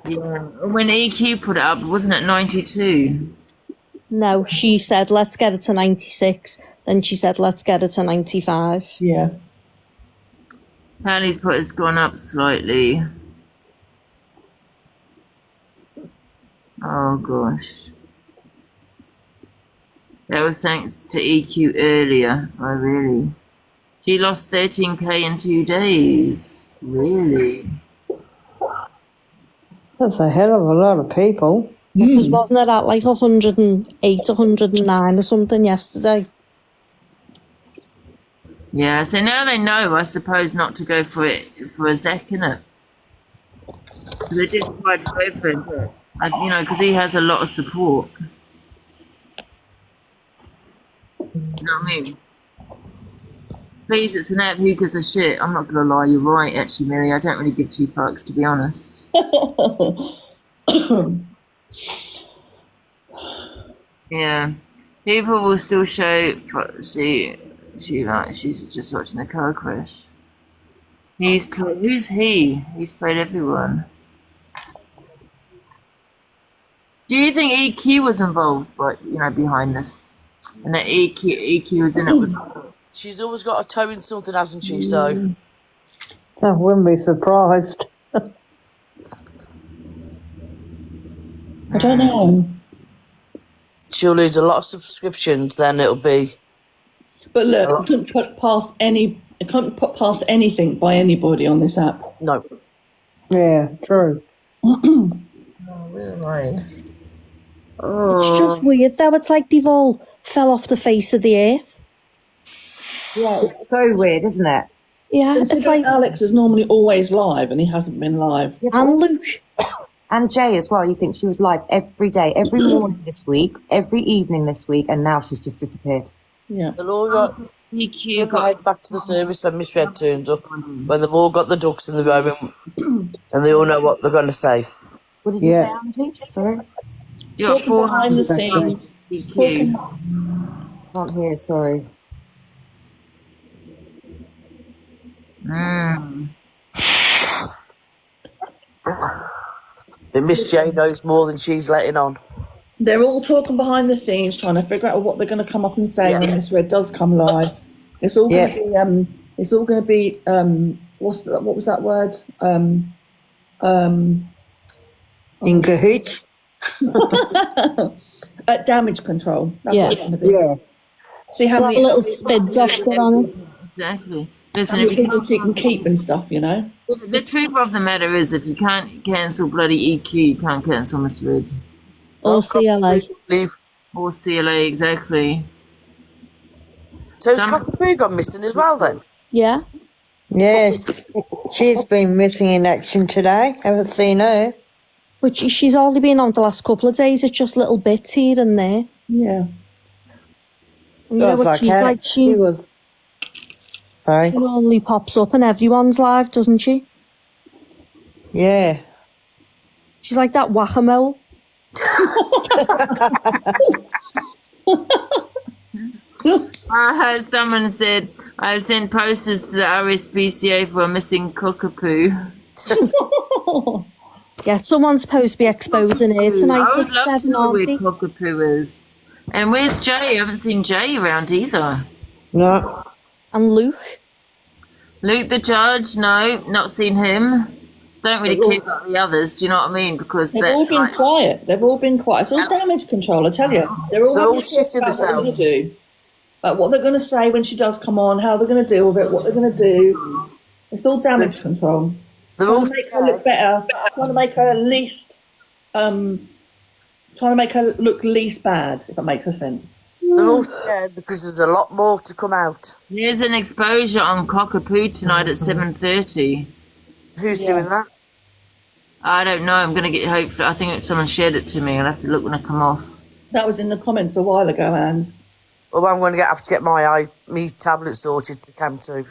Yeah. When EQ put it up, wasn't it 92? No, she said let's get it to 96. Then she said let's get it to 95. Yeah. Tally's put has gone up slightly. Oh gosh. That was thanks to EQ earlier. Oh really? She lost 13k in 2 days. Really? That's a hell of a lot of people. Because wasn't it at like 108, 109 or something yesterday? Yeah, so now they know, I suppose, not to go for it for a Zach, innit? They didn't try to go for it, because he has a lot of support. You know what I mean? Please, it's an app who gives a shit. I'm not gonna lie, you're right, actually, Mary. I don't really give two fucks, to be honest. Yeah, people will still show. She's just watching the car crash. Who's he? He's played everyone. Do you think EQ was involved, behind this, and that EQ was in it with? She's always got a toe in something, hasn't she? So I wouldn't be surprised. I don't know. She'll lose a lot of subscriptions, then it'll be. But look, I couldn't put past anything by anybody on this app. No. Yeah, true. It's just weird though. It's like they've all fell off the face of the earth. Yeah, it's so weird, isn't it? Yeah, it's like Alex is normally always live, and he hasn't been live. Yeah, and Luke. And Jay as well. You think she was live every day, every morning this week, every evening this week, and now she's just disappeared. Yeah. They'll all got EQ got back to the service when Miss Red turns up, when they've all got the ducks in the row, and they all know what they're going to say. What did you say, Angie? Sorry. You got four behind the scenes. EQ. Can't hear. Sorry. That Miss J knows more than she's letting on. They're all talking behind the scenes, trying to figure out what they're going to come up and say when Miss Red does come live. It's all going to be. It's all going to be. What was that word? In cahoots. Damage control. That's what it's going to be. Yeah. See how many little spin doctor on it. Exactly. Listen, how many people she can keep and stuff, you know. The truth of the matter is, if you can't cancel bloody EQ, you can't cancel Miss Red. Or CLA. Or CLA, exactly. So has Cockapoo gone missing as well then? Yeah. Yeah. She's been missing in action today. Haven't seen her. Which she's only been on the last couple of days. It's just little bits here and there. Yeah. And you know what she's like? She was. Sorry. She only pops up in everyone's live, doesn't she? Yeah. She's like that whack-a-mole. I heard someone said, I've sent posters to the RSPCA for a missing cockapoo. Yeah, someone's supposed to be exposing her tonight I would at love 7, to know aren't where they? cockapoo is. And where's Jay? I haven't seen Jay around either. No. And Luke? Luke the judge? No, not seen him. Don't really care about the others, do you know what I mean? Because they've all been quiet. They've all been quiet. It's all damage control, I tell you. They're all shitting what they're going to do. What they're going to say when she does come on, how they're going to deal with it, what they're going to do. It's all damage control. They're trying all to make her look better. Trying to make her least. Trying to make her look least bad, if that makes sense. They're all scared because there's a lot more to come out. There's an exposure on Cockapoo tonight at 7:30. Who's doing that? I don't know. I'm going to get, hopefully, I think someone shared it to me. I'll have to look when I come off. That was in the comments a while ago, and well, I'm going to have to get my tablet sorted to come to.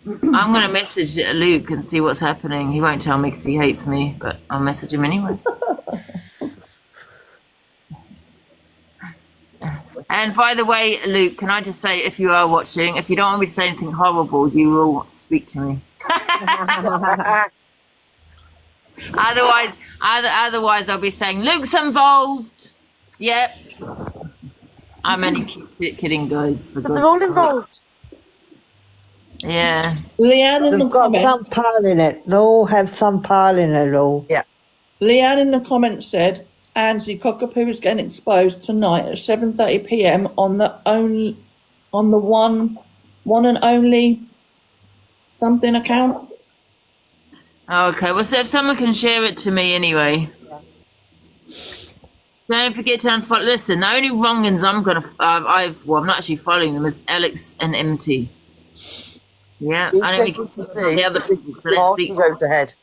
I'm going to message Luke and see what's happening. He won't tell me because he hates me, but I'll message him anyway. And by the way, Luke, can I just say, if you are watching, if you don't want me to say anything horrible, you will speak to me. Otherwise, I'll be saying, Luke's involved. Yep. I'm only kidding, guys. For they're all involved. Yeah. Leanne in They've got some part in it. They all have some part in it all. Yeah. Leanne in the comments said, Angie, Cockapoo is getting exposed tonight at 7:30 p.m. on the one and only something account. Okay, well, so if someone can share it to me anyway. Don't forget to unfollow. Listen, the only wrong-uns I'm not actually following them is Alex and MT. Yeah, I don't Interesting to see the other people because I don't speak to goes ahead.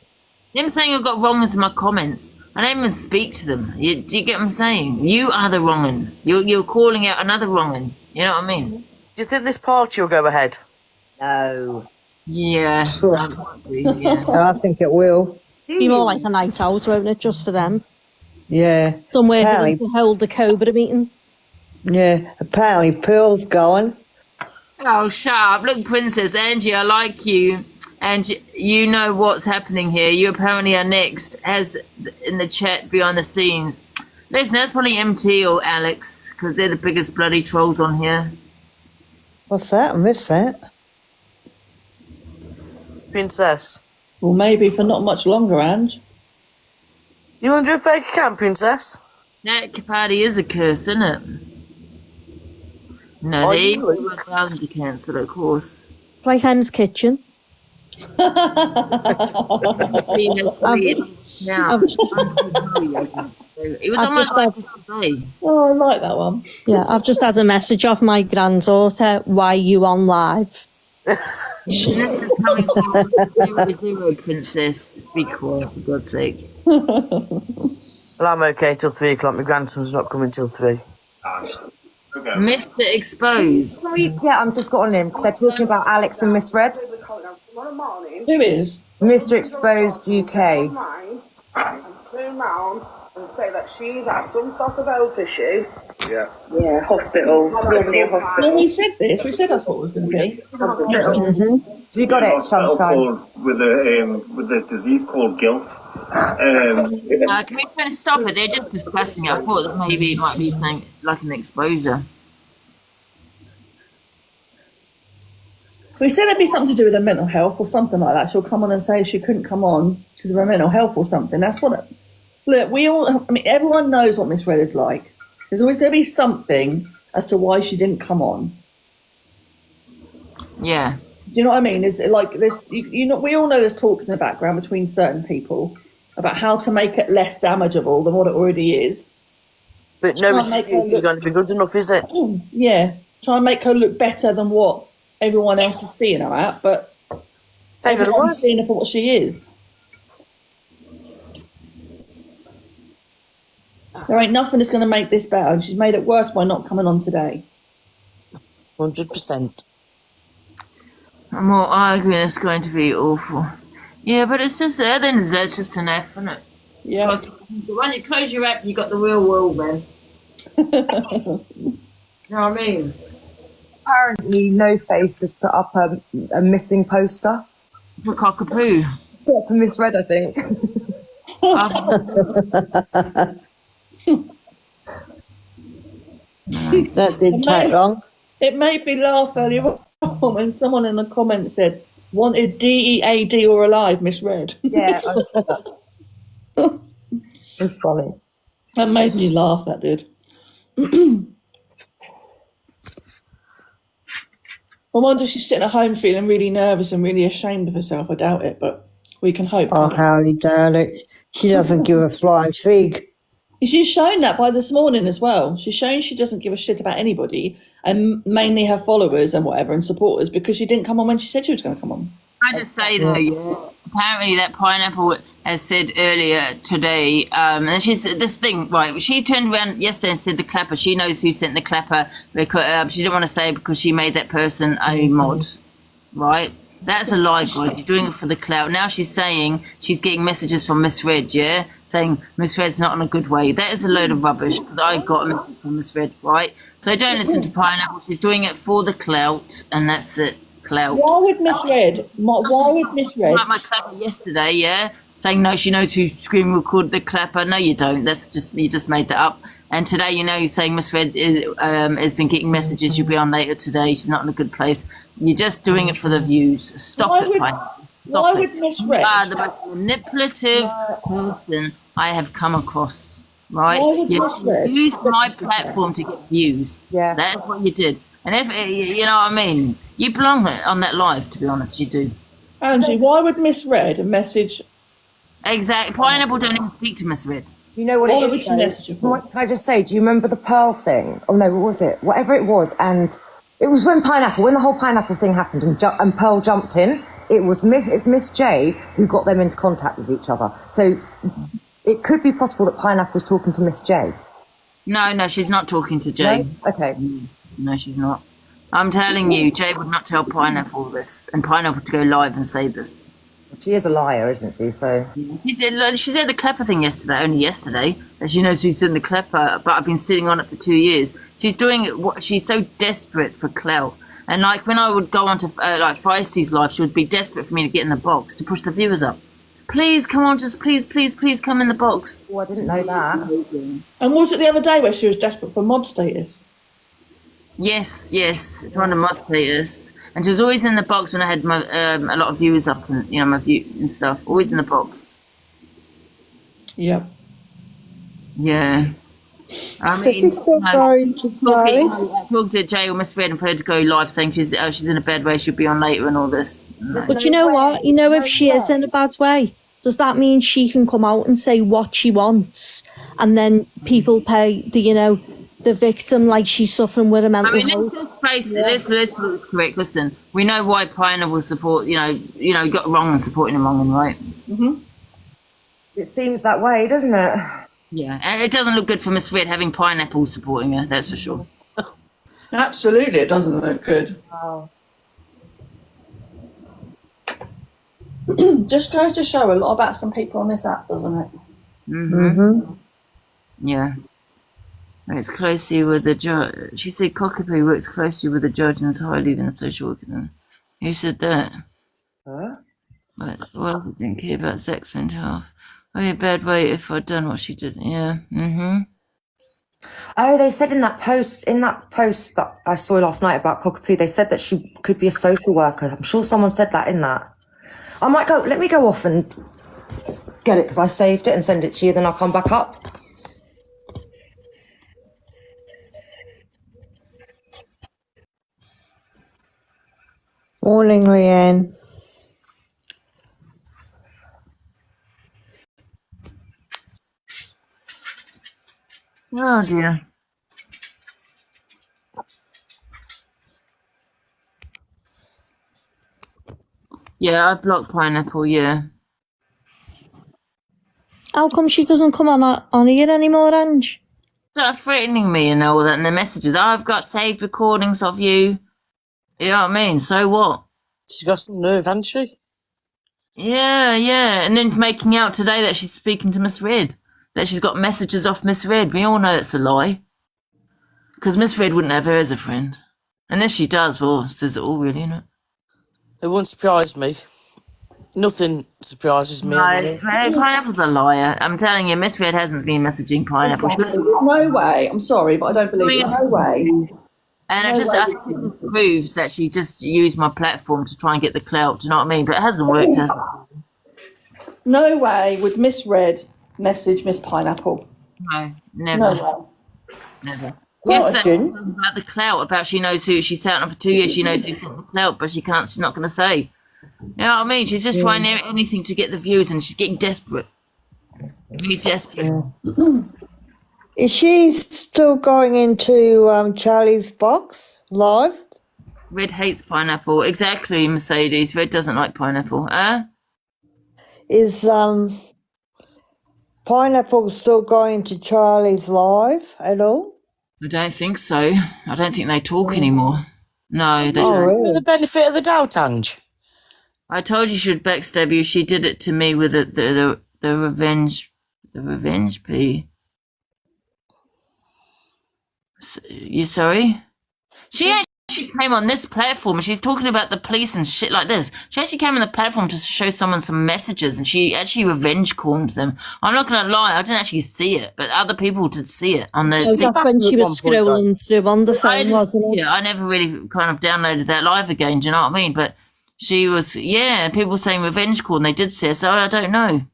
them saying I've got wrong-uns in my comments. I don't even speak to them. Do you get what I'm saying? You are the wrong-un. You're calling out another wrong-un. You know what I mean? Do you think this party will go ahead? No. Yeah. I think it will. Be more like a night out, won't it? Just for them. Yeah. Somewhere for Apparently, them to hold the Cobra meeting. yeah. Apparently, Pearl's going. Oh, shut up. Look, Princess Angie, I like you. And you know what's happening here. You apparently are next, as in the chat behind the scenes. Listen, that's probably MT or Alex, because they're the biggest bloody trolls on here. What's that? I missed that. Princess. Well, maybe for not much longer, Ange. You want to do a fake account, Princess? That party is a curse, isn't it? No, they were bound to cancel, of course. It's like Hen's Kitchen. It was on my live today. Oh, I like that one. Yeah, I've just had a message off my granddaughter. Why you on live? Zero, Princess. Be quiet, for God's sake. Well, I'm okay till 3 o'clock. My grandson's not coming till 3. Mr. Exposed. Yeah, I'm just got on him. They're talking about Alex and Miss Red. Who is? Mr. Exposed UK. And turn round and say that she's had some sort of health issue. Yeah. Yeah, hospital. No, we said this. We said that's what it was going to be. So you got it, Sunshine. With a disease called guilt. Can we finish stop it? They're just discussing it. I thought that maybe it might be something like an exposure. We said it'd be something to do with her mental health or something like that. She'll come on and say she couldn't come on because of her mental health or something. That's what. Look, everyone knows what Miss Red is like. There's always going to be something as to why she didn't come on. Yeah. Do you know what I mean? It's like there's, we all know there's talks in the background between certain people about how to make it less damageable than what it already is. But no, it's going to be good enough, is it? Yeah. Try and make her look better than what everyone else is seeing her at, but everyone's seeing her for what she is. There ain't nothing that's going to make this better, and she's made it worse by not coming on today. 100%. More arguing is going to be awful. Yeah, but it's just at the end of the day, it's just an F, isn't it? Yeah. Once you close your app, you got the real world, man. You know what I mean? Apparently, No Face has put up a missing poster. For Cockapoo. Yeah, for Miss Red, I think. That didn't take long. It made me laugh earlier on when someone in the comments said, wanted DEAD or alive, Miss Red. Yeah. It's funny. That made me laugh, that did. I wonder if she's sitting at home feeling really nervous and really ashamed of herself. I doubt it, but we can hope. I hardly doubt it. She doesn't give a flying fig. She's shown that by this morning as well. She's shown she doesn't give a shit about anybody, and mainly her followers and whatever and supporters, because she didn't come on when she said she was going to come on. I just say though, apparently that Pineapple has said earlier today, and she's this thing, right? She turned around yesterday and said the clapper. She knows who sent the clapper because she didn't want to say it because she made that person a mod, right? That's a lie, guys. She's doing it for the clout. Now she's saying she's getting messages from Miss Red, yeah? Saying Miss Red's not in a good way. That is a load of rubbish because I got a message from Miss Red, right? So don't listen to Pineapple. She's doing it for the clout, and that's it. Clout. Why would Miss Red? Why would Miss Red? Like my clapper yesterday, yeah? Saying no, she knows who screen recorded the clapper. No, you don't. That's just, you just made that up. And today, you know, you're saying Miss Red has been getting messages. She'll be on later today. She's not in a good place. You're just doing it for the views. Stop it, Pineapple. Why would Miss Red? The most manipulative person I have come across. Right? You used my platform to get views. Yeah. That's what you did. And if you know what I mean, you belong on that live. To be honest, you do. Angie, why would Miss Red message? Exactly. Pineapple don't even speak to Miss Red. You know what it is? Can I just say? Do you remember the Pearl thing? Oh no, what was it? Whatever it was, and it was when the whole Pineapple thing happened, and Pearl jumped in. It was Miss J who got them into contact with each other. So it could be possible that Pineapple was talking to Miss J. No, she's not talking to Jay. No? Okay. No, she's not. I'm telling you, Jay would not tell Pineapple this, and Pineapple to go live and say this. She is a liar, isn't she? So she said the Klepper thing only yesterday, that she knows who's in the Klepper, but I've been sitting on it for 2 years. She's doing it. She's so desperate for clout, and like when I would go onto like Feisty's live, she would be desperate for me to get in the box to push the viewers up. Please come on, just please come in the box. Oh, I didn't know that. And was it the other day where she was desperate for mod status? Yes, it's one of mod status, and she was always in the box when I had my a lot of viewers up and my view and stuff. Always in the box. Yep. Yeah. I mean, talk to Jay or Miss Red and for her to go live saying she's in a bad way, she'll be on later and all this. But you know what? You know, if she is in a bad way, does that mean she can come out and say what she wants, and then people pay the victim like she's suffering with a mental health? Let's put it correct. Listen, we know why Pineapple support. Got wrong in supporting him wrong and right. Mm-hmm. It seems that way, doesn't it? Yeah, and it doesn't look good for Miss Red having Pineapple supporting her. That's for sure. Absolutely, it doesn't look good. Wow. Just goes to show a lot about some people on this app, doesn't it? Mm-hmm. Yeah. Works closely with the judge. She said Cockapoo works closely with the judge and is highly than a social worker. Who said that? But well, didn't care about Zach's mental health. Oh yeah, bad way if I'd done what she did. Yeah. Oh, they said in that post that I saw last night about Cockapoo, they said that she could be a social worker. I'm sure someone said that in that. I might go, let me go off and get it because I saved it and send it to you, then I'll come back up. Morning, Leanne. Oh dear. Yeah, I blocked Pineapple. Yeah. How come she doesn't come on here anymore, Ange? Start threatening me and all that, and the messages. I've got saved recordings of you. You know what I mean? So what? She's got some nerve, hasn't she? Yeah, and then making out today that she's speaking to Miss Red, that she's got messages off Miss Red. We all know it's a lie, because Miss Red wouldn't have her as a friend, and if she does, well, it says it all, really, innit? It wouldn't surprise me. Nothing surprises me. No, Pineapple's a liar. I'm telling you, Miss Red hasn't been messaging Pineapple. There's no way. I'm sorry, but I don't believe it. No way. And I think it just proves that she just used my platform to try and get the clout. Do you know what I mean? But it hasn't worked, has it? No way would Miss Red message Miss Pineapple. No, never. No way. Never. Well, Yes, about the clout, about she knows who she sat on for 2 years. She knows who sent the clout, but she's not going to say. You know what I mean? She's just trying anything to get the views, and she's getting desperate. Very desperate. Is she still going into Charlie's box live? Red hates Pineapple. Exactly, Mercedes. Red doesn't like Pineapple. Is Pineapple still going to Charlie's live at all? I don't think so. I don't think they talk anymore. No, they don't. Really? For the benefit of the doubt, Ange. I told you she would backstab you. She did it to me with the revenge. The revenge P. You sorry? She actually came on this platform and she's talking about the police and shit like this. She actually came on the platform to show someone some messages and she actually revenge called them. I'm not going to lie, I didn't actually see it, but other people did see it on the. That's when she was scrolling through on the phone, wasn't it? Yeah, I never really kind of downloaded that live again. Do you know what I mean? But she was, people were saying revenge call and they did see it. So I don't know.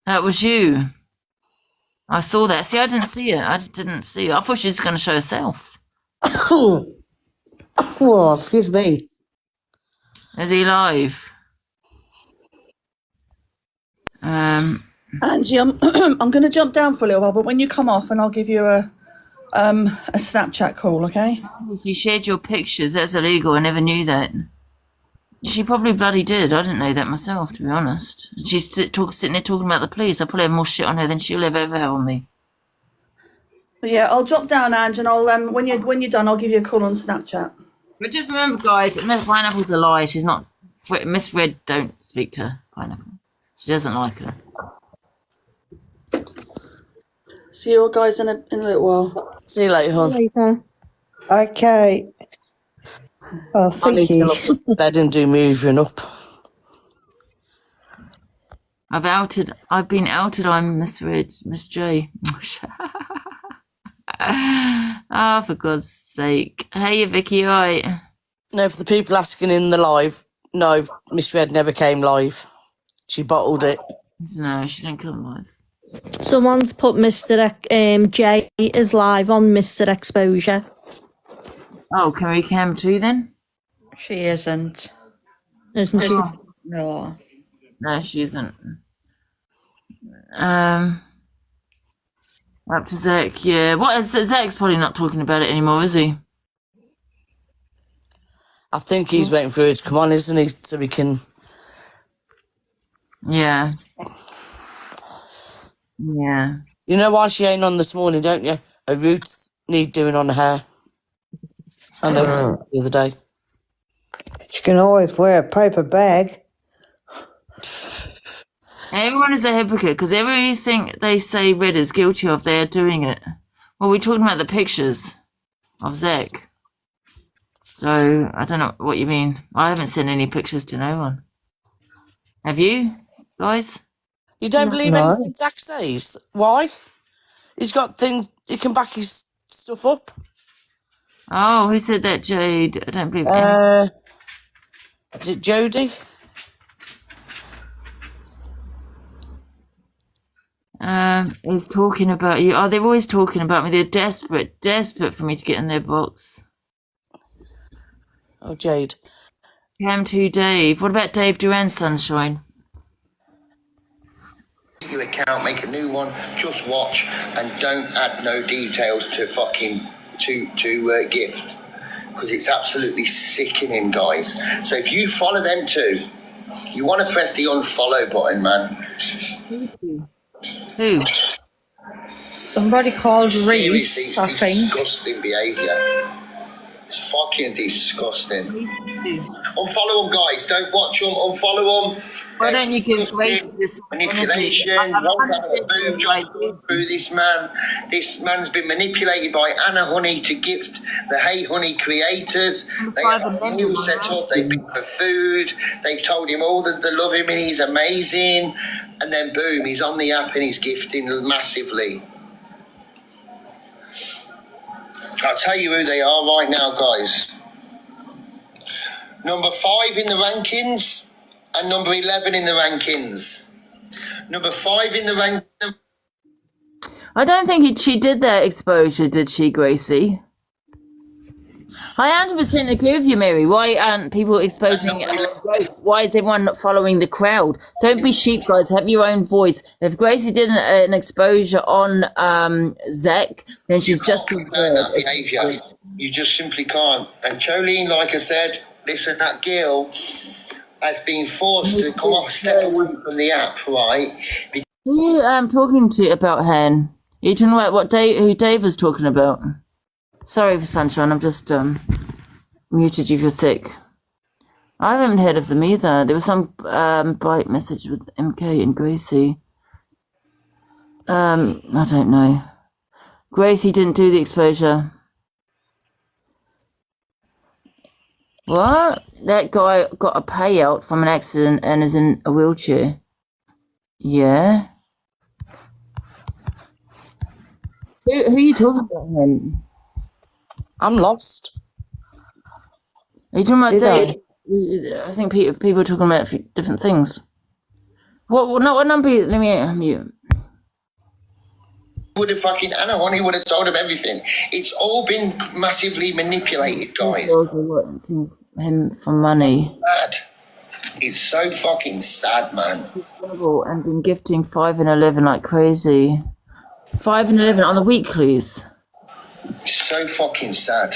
That was you. I saw that. See, I didn't see it. I didn't see it. I thought she was going to show herself. Well, excuse me. Is he live? Angie, I'm going to jump down for a little while, but when you come off, and I'll give you a Snapchat call, okay? You shared your pictures. That's illegal. I never knew that. She probably bloody did. I didn't know that myself, to be honest. She's sitting there talking about the police. I probably have more shit on her than she'll ever have on me. But yeah, I'll drop down, Ange, and I'll when you're done, I'll give you a call on Snapchat. But just remember, guys, Pineapple's a lie. She's not. Miss Red, don't speak to Pineapple. She doesn't like her. See you all guys in a little while. See you later, hon. Later. Okay. Oh, thank you. Bed and do moving up. I've been outed. I'm Miss Red, Miss J. Oh, for God's sake. Hey, Vicky, right? No, for the people asking in the live, no, Miss Red never came live. She bottled it. No, she didn't come live. Someone's put Mr. J is live on Mr. Exposure. Oh, can we cam too then? She isn't. Isn't she? No. No, she isn't. Up to Zach, yeah. What is Zach's probably not talking about it anymore, is he? I think he's waiting for her to come on, isn't he? So we can. Yeah. Yeah. You know why she ain't on this morning, don't you? Her roots need doing on her hair. I know the other day. She can always wear a paper bag. Everyone is a hypocrite because everything they say Red is guilty of, they are doing it. Well, we're talking about the pictures of Zach. So, I don't know what you mean. I haven't sent any pictures to no one. Have you, guys? You don't believe No. anything Zach says? Why? He's got things, he can back his stuff up. Oh, who said that, Jade? I don't believe it. Is it Jodie? He's talking about you. Oh, they're always talking about me. They're desperate for me to get in their box. Oh, Jade. Cam to Dave. What about Dave Duran, Sunshine? Your account, make a new one, just watch, and don't add no details to fucking to gift, because it's absolutely sickening, guys. So if you follow them too, you want to press the unfollow button, man. Who? Somebody called Seriously, Reese, I it's think. disgusting behaviour. It's fucking disgusting. Unfollow them, guys. Don't watch them. Unfollow them. Why don't you give Grace this Manipulation. energy? One time a boob just through this man. This man's been manipulated by Anna Honey to gift the Hey Honey creators. They have a meal set up. They've been for food. They've told him all that they love him and he's amazing. And then boom, he's on the app and he's gifting massively. I'll tell you who they are right now, guys. Number 5 in the rankings and number 11 in the rankings. Number 5 in the rankings. I don't think she did that exposure, did she, Gracie? I 100% agree with you, Mary. Why aren't people exposing Grace? Why is everyone not following the crowd? Don't be sheep, guys. Have your own voice. If Gracie did an exposure on Zach, then she's just as good. That behaviour. You just simply can't. And Jolene, like I said, listen, that girl has been forced to come off, step away from the app, right? Who are you talking to about Han? Are you talking about who Dave was talking about? Sorry for Sunshine, I'm just muted you if you're sick. I haven't heard of them either. There was some bite message with MK and Gracie. I don't know. Gracie didn't do the exposure. What? That guy got a payout from an accident and is in a wheelchair. Yeah. Who are you talking about then? I'm lost. Are you talking about Dave? I think people are talking about different things. What number? Let me unmute. Would have fucking Anna Honey would have told him everything. It's all been massively manipulated, guys. Him for money. Sad. It's so fucking sad, man. And been gifting 5 and 11 like crazy. 5 and 11 on the weeklies. It's so fucking sad.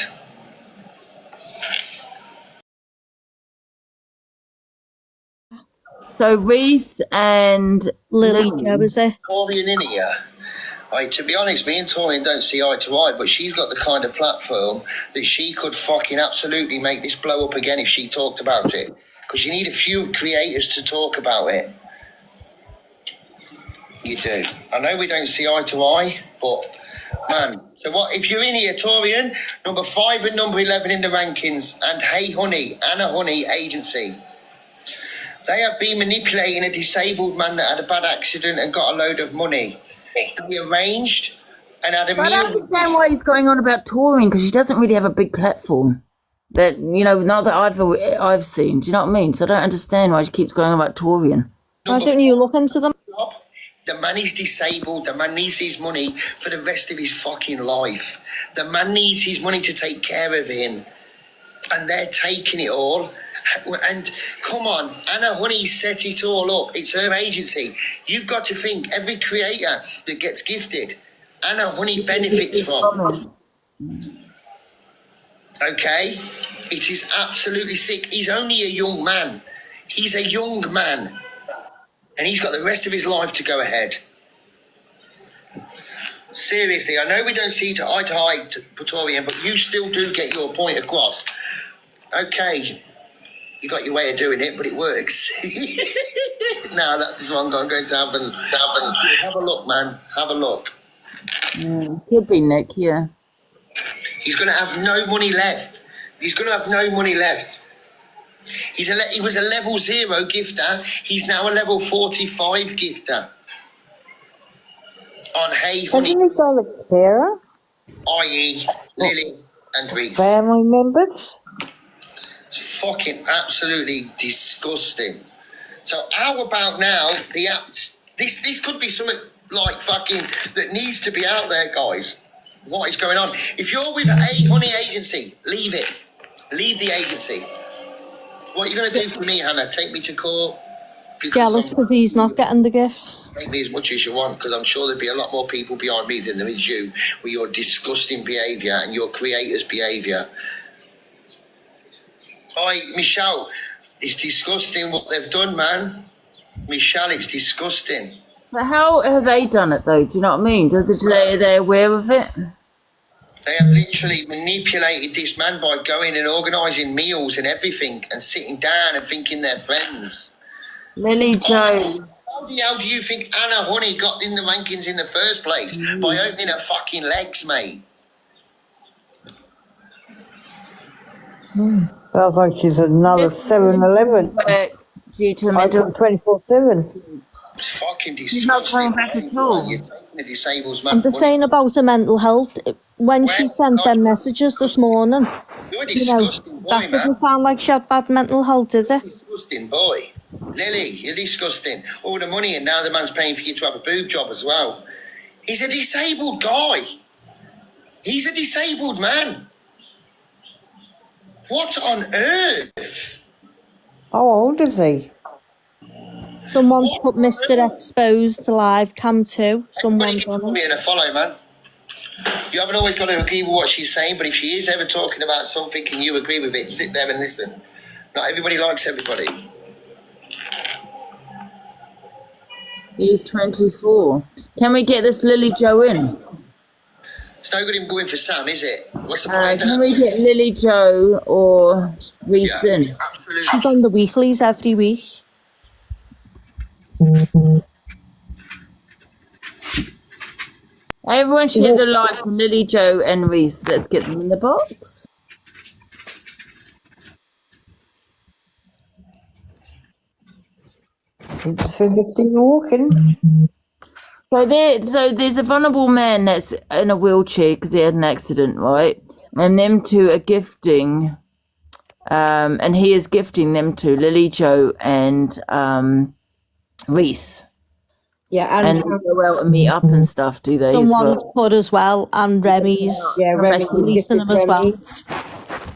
So Reese and Lily Joe, is it? Torian in here. To be honest, me and Torian don't see eye to eye, but she's got the kind of platform that she could fucking absolutely make this blow up again if she talked about it. Because you need a few creators to talk about it. You do. I know we don't see eye to eye, but man. So what if you're in here, Torian, number 5 and number 11 in the rankings, and Hey Honey, Anna Honey Agency. They have been manipulating a disabled man that had a bad accident and got a load of money. They arranged and had a meal. I don't understand why he's going on about touring, because she doesn't really have a big platform. That, not that I've seen. Do you know what I mean? So I don't understand why she keeps going on about touring. Why don't you look into them? The man is disabled. The man needs his money for the rest of his fucking life. The man needs his money to take care of him. And they're taking it all. And come on, Anna Honey set it all up. It's her agency. You've got to think every creator that gets gifted, Anna Honey benefits from. Okay? It is absolutely sick. He's only a young man. He's a young man. And he's got the rest of his life to go ahead. Seriously, I know we don't see eye to eye, Pretorian, but you still do get your point across. Okay. You got your way of doing it, but it works. No, that's wrong. I'm going to happen. Have a look, man. Have a look. Could be Nick, yeah. He's going to have no money left. He's going to have no money left. He was a level 0 gifter. He's now a level 45 gifter. On Hey Honey, Hasn't he got a carer? i.e. Lily and Reese. Family members? It's fucking absolutely disgusting. So how about now the apps? This could be something like fucking that needs to be out there, guys. What is going on? If you're with a Honey agency, leave it. Leave the agency. What are you going to do for me, Hannah? Take me to court? Jealous because he's not getting the gifts. Make me as much as you want, because I'm sure there'd be a lot more people behind me than there is you with your disgusting behaviour and your creator's behaviour. Michelle, it's disgusting what they've done, man. Michelle, it's disgusting. But how have they done it, though? Do you know what I mean? Are they aware of it? They have literally manipulated this man by going and organising meals and everything and sitting down and thinking they're friends. Lily Joe. How the hell do you think Anna Honey got in the rankings in the first place? By opening her fucking legs, mate. Sounds like she's another 7-Eleven. Due to mental 24/7. It's fucking disgusting. She's not coming back at all. You're taking the disabled man. And they're saying about her mental health. When she sent them messages this morning, You're a disgusting boy, that man. didn't sound like she had bad mental health, did it? Disgusting boy. Lily, you're disgusting. All the money and now the man's paying for you to have a boob job as well. He's a disabled guy. He's a disabled man. What on earth? How old is he? Someone's put Mr. Exposed to live cam too. Someone's on Me it. and a follow, man. You haven't always got to agree with what she's saying, but if she is ever talking about something and you agree with it, sit there and listen. Not everybody likes everybody. He's 24. Can we get this Lily Joe in? It's no good him going for Sam, is it? What's the point? Can we get Lily Joe or Reese in? Absolutely. She's on the weeklies every week. Everyone share the live for Lily Joe and Reese. Let's get them in the box. Walking. So there's a vulnerable man that's in a wheelchair because he had an accident, right? And them two are gifting, and he is gifting them to Lily Joe and Reese. Yeah, and they go out and meet up and stuff, do they? Someone's put as well, and Remy's. Yeah, Remy's releasing gifted them as well. Remy.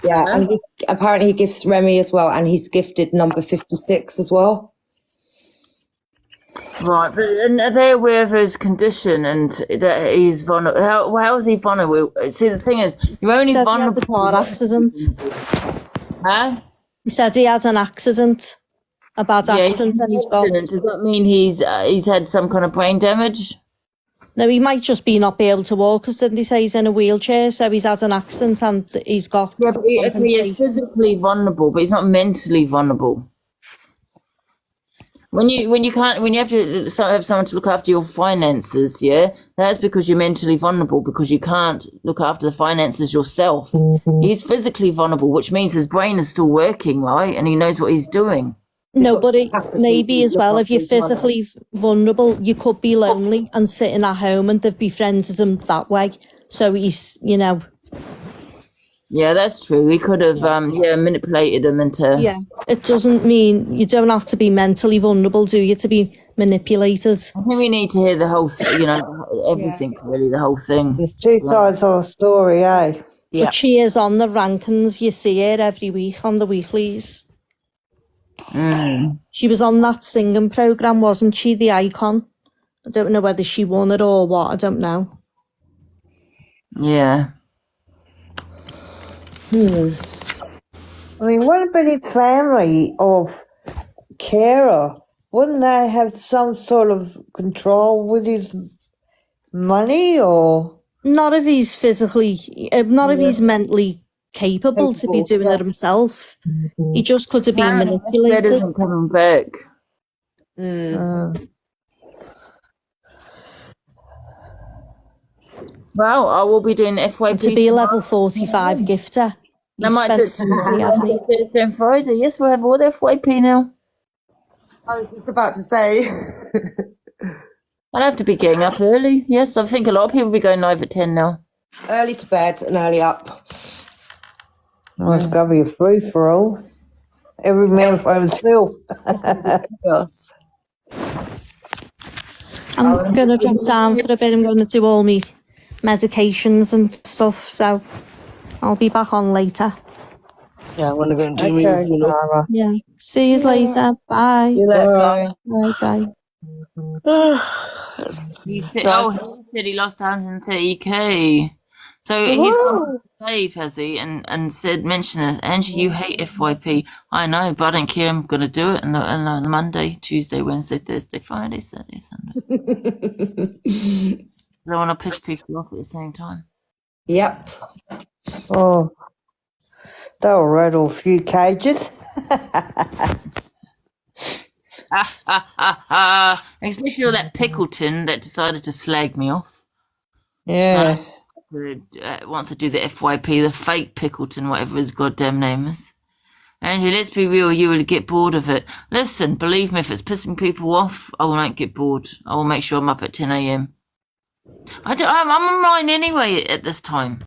Yeah, and apparently he gifts Remy as well, and he's gifted number 56 as well. Right, but and are they aware of his condition and that he's vulnerable? How is he vulnerable? See, the thing is, you're only vulnerable. He had a car accident. Huh? He said he had an accident, a bad accident, and he's got. Does that mean he's had some kind of brain damage? No, he might just be not be able to walk, because didn't he say he's in a wheelchair, so he's had an accident and he's got. Yeah, but he is physically vulnerable, but he's not mentally vulnerable. When you have to have someone to look after your finances, yeah, that's because you're mentally vulnerable, because you can't look after the finances yourself. He's physically vulnerable, which means his brain is still working, right, and he knows what he's doing. No, but maybe as well, if you're physically vulnerable, you could be lonely and sitting at home, and they've befriended him that way. So he's, Yeah, that's true. He could have, manipulated him into. Yeah, it doesn't mean you don't have to be mentally vulnerable, do you, to be manipulated? I think we need to hear the whole, everything, really, the whole thing. There's two sides of a story, eh? Yeah. But she is on the rankings. You see her every week on the weeklies. She was on that singing programme, wasn't she? The Icon. I don't know whether she won it or what. I don't know. Yeah. I mean, what about his family of carer? Wouldn't they have some sort of control with his money, or? Not if he's physically, not if he's mentally capable to be doing it himself. He just could have been manipulated. That isn't coming back. Well, I will be doing FYP. To be a level 45 gifter, I might do it Thursday and Friday. Yes, we'll have all the FYP now. I was just about to say. I'll have to be getting up early. Yes, I think a lot of people will be going live at 10 now. Early to bed and early up. Oh, it's got to be a free-for-all. Every man for himself. Yes. I'm going to drop down for a bit. I'm going to do all my medications and stuff, so I'll be back on later. Yeah, I want to go and do Okay, Clara. Yeah. See you later. Bye. You later, Bye. He said, he said he lost 130k. So he's gone Dave, has he? And said, mention it. Angie, you hate FYP. I know, but I don't care. I'm going to do it on the Monday, Tuesday, Wednesday, Thursday, Friday, Saturday, Sunday. I want to piss people off at the same time. Yep. Oh, they'll rattle a few cages. Especially all that Pickleton that decided to slag me off. Yeah. Wants to do the FYP, the fake Pickleton, whatever his goddamn name is. Angie, let's be real, you will get bored of it. Listen, believe me, if it's pissing people off, I won't get bored. I will make sure I'm up at 10 a.m. I'm online anyway at this time.